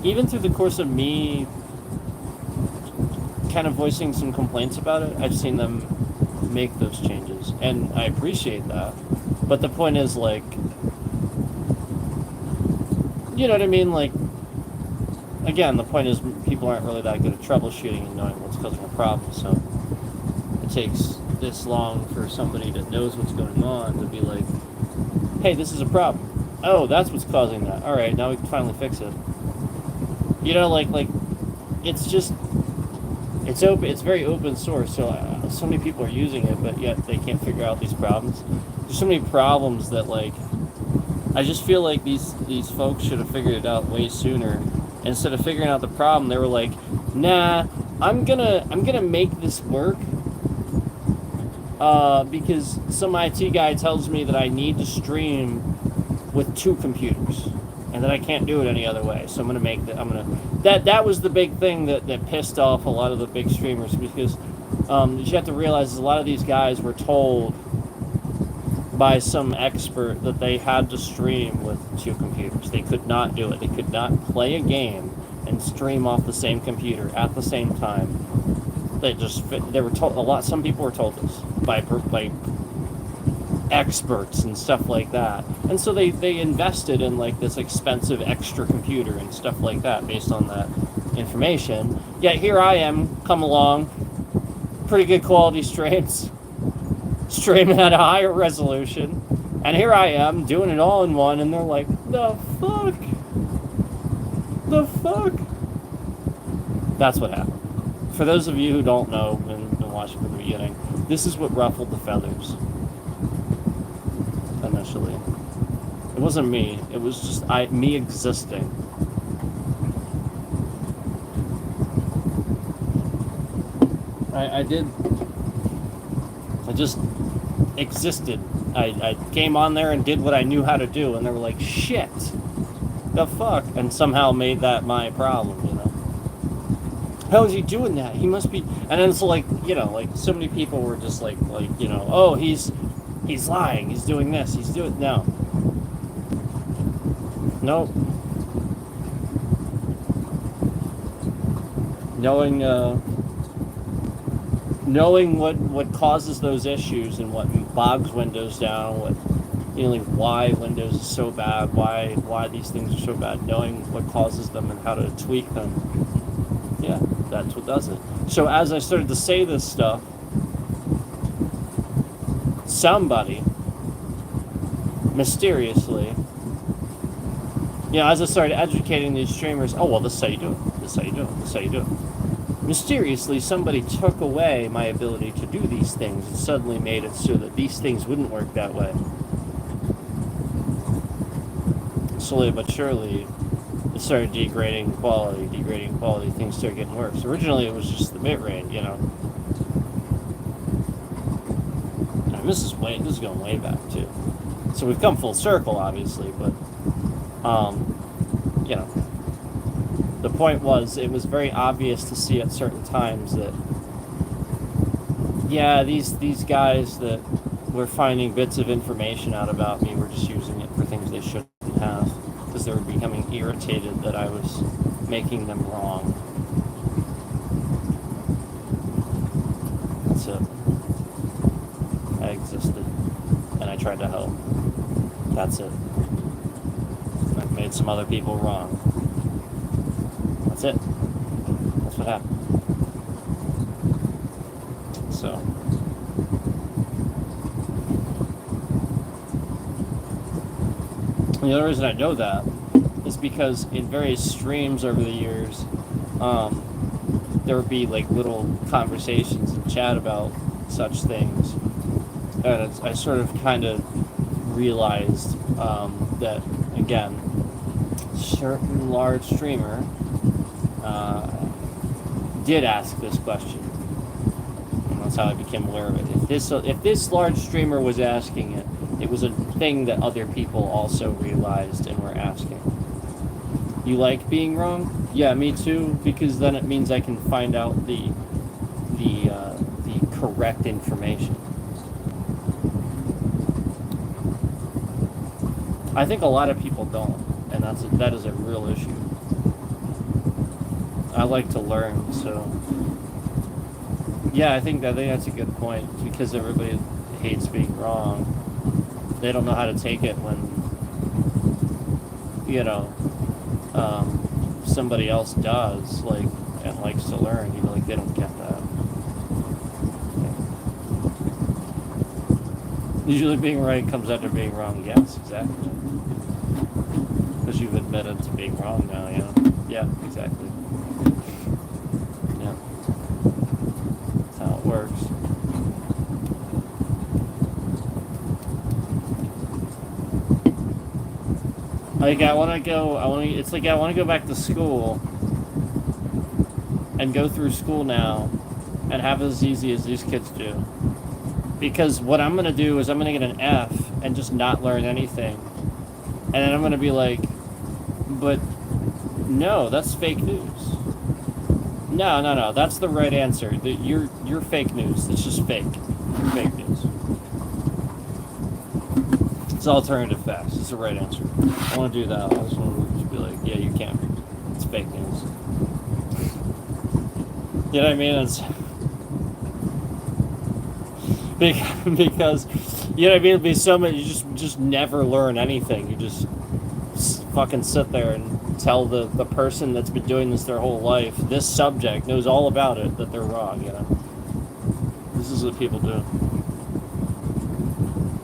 even through the course of me kind of voicing some complaints about it, I've seen them make those changes, and I appreciate that. But the point is, like, you know what I mean? Like, again, the point is people aren't really that good at troubleshooting and knowing what's causing a problem, so it takes this long for somebody that knows what's going on to be like, hey, this is a problem. Oh, that's what's causing that. All right, now we can finally fix it. You know, like it's just, it's open. It's very open source, so so many people are using it, but yet they can't figure out these problems. There's so many problems that, like, I just feel like these folks should have figured it out way sooner. Instead of figuring out the problem, they were like, nah, I'm gonna make this work because some IT guy tells me that I need to stream with 2 computers and that I can't do it any other way. So I'm gonna make that. That was the big thing that pissed off a lot of the big streamers, because you have to realize a lot of these guys were told by some expert that they had to stream with 2 computers. They could not do it. They could not play a game and stream off the same computer at the same time. They were told. Some people were told this by experts and stuff like that, and so they invested in, like, this expensive extra computer and stuff like that based on that information. Yet here I am, come along, pretty good quality streams, streaming at a higher resolution, and here I am doing it all in one, and they're like, the fuck? That's what happened. For those of you who don't know and been watching from the beginning, this is what ruffled the feathers initially. It wasn't me. It was just me existing. I just existed. I came on there and did what I knew how to do, and they were like, shit, the fuck, and somehow made that my problem, you know. How is he doing that? He must be. And then it's like, you know, like, so many people were just like, you know, oh, he's lying, he's doing this, he's doing... No. Nope. knowing what causes those issues and what bogs Windows down, what like why Windows is so bad, why these things are so bad, knowing what causes them and how to tweak them. Yeah, that's what does it. So as I started to say this stuff, somebody mysteriously, as I started educating these streamers, oh well, this is how you do it. This is how you do it. This is how you do it. Mysteriously, somebody took away my ability to do these things and suddenly made it so that these things wouldn't work that way. Slowly but surely, it started degrading quality, things started getting worse. Originally, it was just the bitrate, And this is going way back, too. So we've come full circle, obviously, but, the point was, it was very obvious to see at certain times that, these guys that were finding bits of information out about me were just using it for things they shouldn't have, because they were becoming irritated that I was making them wrong. That's it. I existed, and I tried to help. That's it. I've made some other people wrong. That's it. That's what happened. So. And the other reason I know that is because in various streams over the years, there would be like little conversations in chat about such things. And I sort of kind of realized that, again, certain large streamer did ask this question. And that's how I became aware of it. If this large streamer was asking it, it was a thing that other people also realized and were asking. You like being wrong? Yeah, me too, because then it means I can find out the correct information. I think a lot of people don't, and that is a real issue. I like to learn, so I think that's a good point, because everybody hates being wrong. They don't know how to take it when somebody else does, and likes to learn. They don't get that. Usually being right comes after being wrong. Yes, exactly. Because you've admitted to being wrong now, Yeah, exactly. Yeah. That's how it works. I want to go back to school and go through school now and have it as easy as these kids do. Because what I'm going to do is I'm going to get an F and just not learn anything. And then I'm going to be like, but no, that's fake news. No, that's the right answer. You're fake news. It's just fake. You're fake news. It's alternative facts. It's the right answer. I want to do that. I just want to just be like, yeah, you can't. It's fake news. You know what I mean? It's because you know what I mean. It'd be so much. You just never learn anything. You just fucking sit there and tell the person that's been doing this their whole life, this subject, knows all about it, that they're wrong. This is what people do.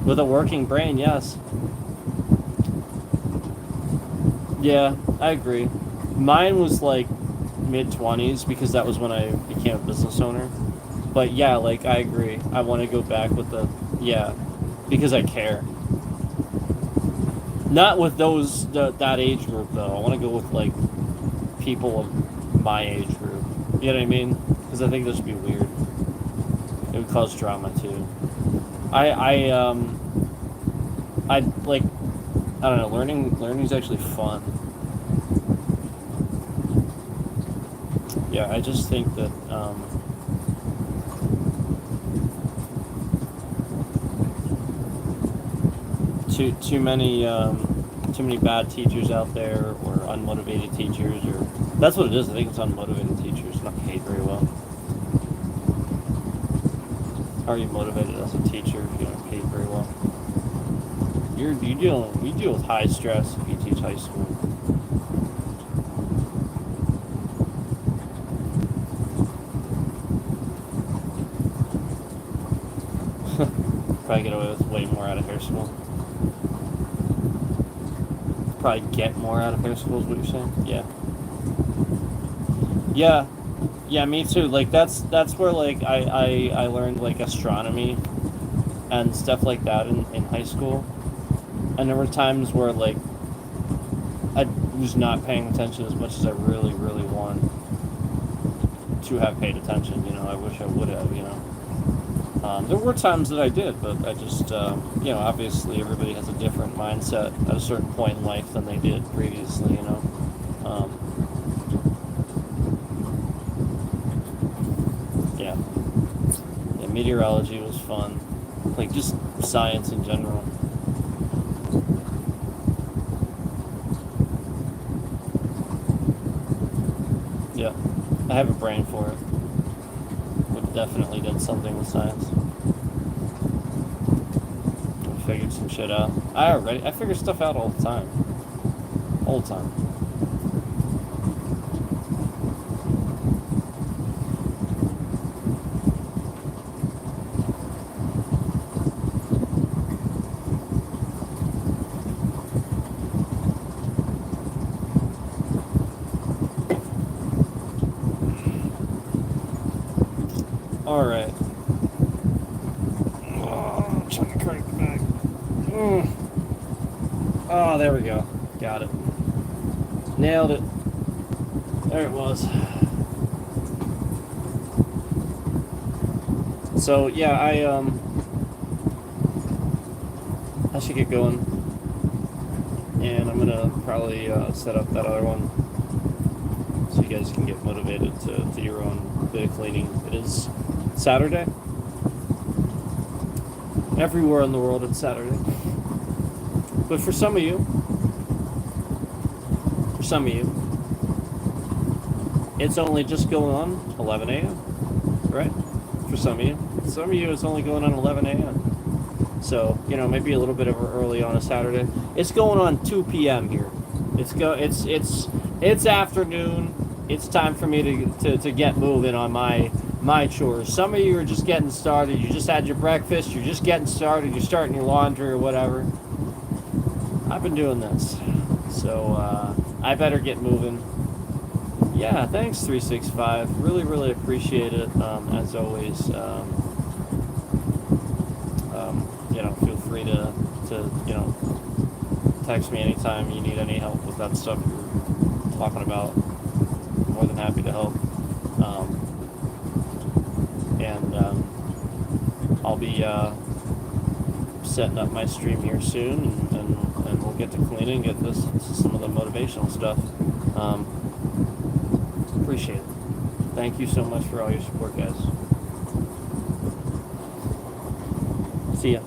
With a working brain, yes. Yeah, I agree. Mine was like mid-20s because that was when I became a business owner. But yeah, I agree. I want to go back with because I care. Not with that age group though. I want to go with people of my age group. You know what I mean? Because I think this would be weird. It would cause drama too. I don't know, learning is actually fun. Yeah, I just think that too many bad teachers out there, or unmotivated teachers, or that's what it is. I think it's unmotivated teachers not paid very well. Are you motivated as a teacher if you don't pay very well? You deal with high stress if you teach high school. Probably get away with way more out of hair school. Probably get more out of hair school is what you're saying? Yeah. Yeah. Yeah, me too. Like that's where like I learned like astronomy and stuff like that in high school. And there were times where like I was not paying attention as much as I really, really want to have paid attention. I wish I would have. There were times that I did, but I just, obviously everybody has a different mindset at a certain point in life than they did previously. Um, yeah. Yeah, meteorology was fun. Like just science in general. Yeah, I have a brain for it. Would definitely did something with science. I figured some shit out. I figure stuff out all the time. All the time. Alright. Oh, I'm trying to crank the back. Oh, there we go. Got it. Nailed it. There it was. So yeah, I should get going, and I'm gonna probably set up that other one so you guys can get motivated to do your own bit of cleaning. It is Saturday. Everywhere in the world it's Saturday. But for some of you, it's only just going on 11 a.m., right? For some of you. Some of you, it's only going on 11 a.m. So, maybe a little bit of early on a Saturday. It's going on 2 p.m. here. It's afternoon. It's time for me to get moving on my chores. Some of you are just getting started. You just had your breakfast. You're just getting started. You're starting your laundry or whatever. I've been doing this. So, I better get moving. Yeah, thanks 365. Really, really appreciate it. As always, feel free to text me anytime you need any help with that stuff you're talking about. I'm more than happy to help. I'll be setting up my stream here soon, and we'll get to cleaning, get this some of the motivational stuff. Appreciate it. Thank you so much for all your support, guys. See ya.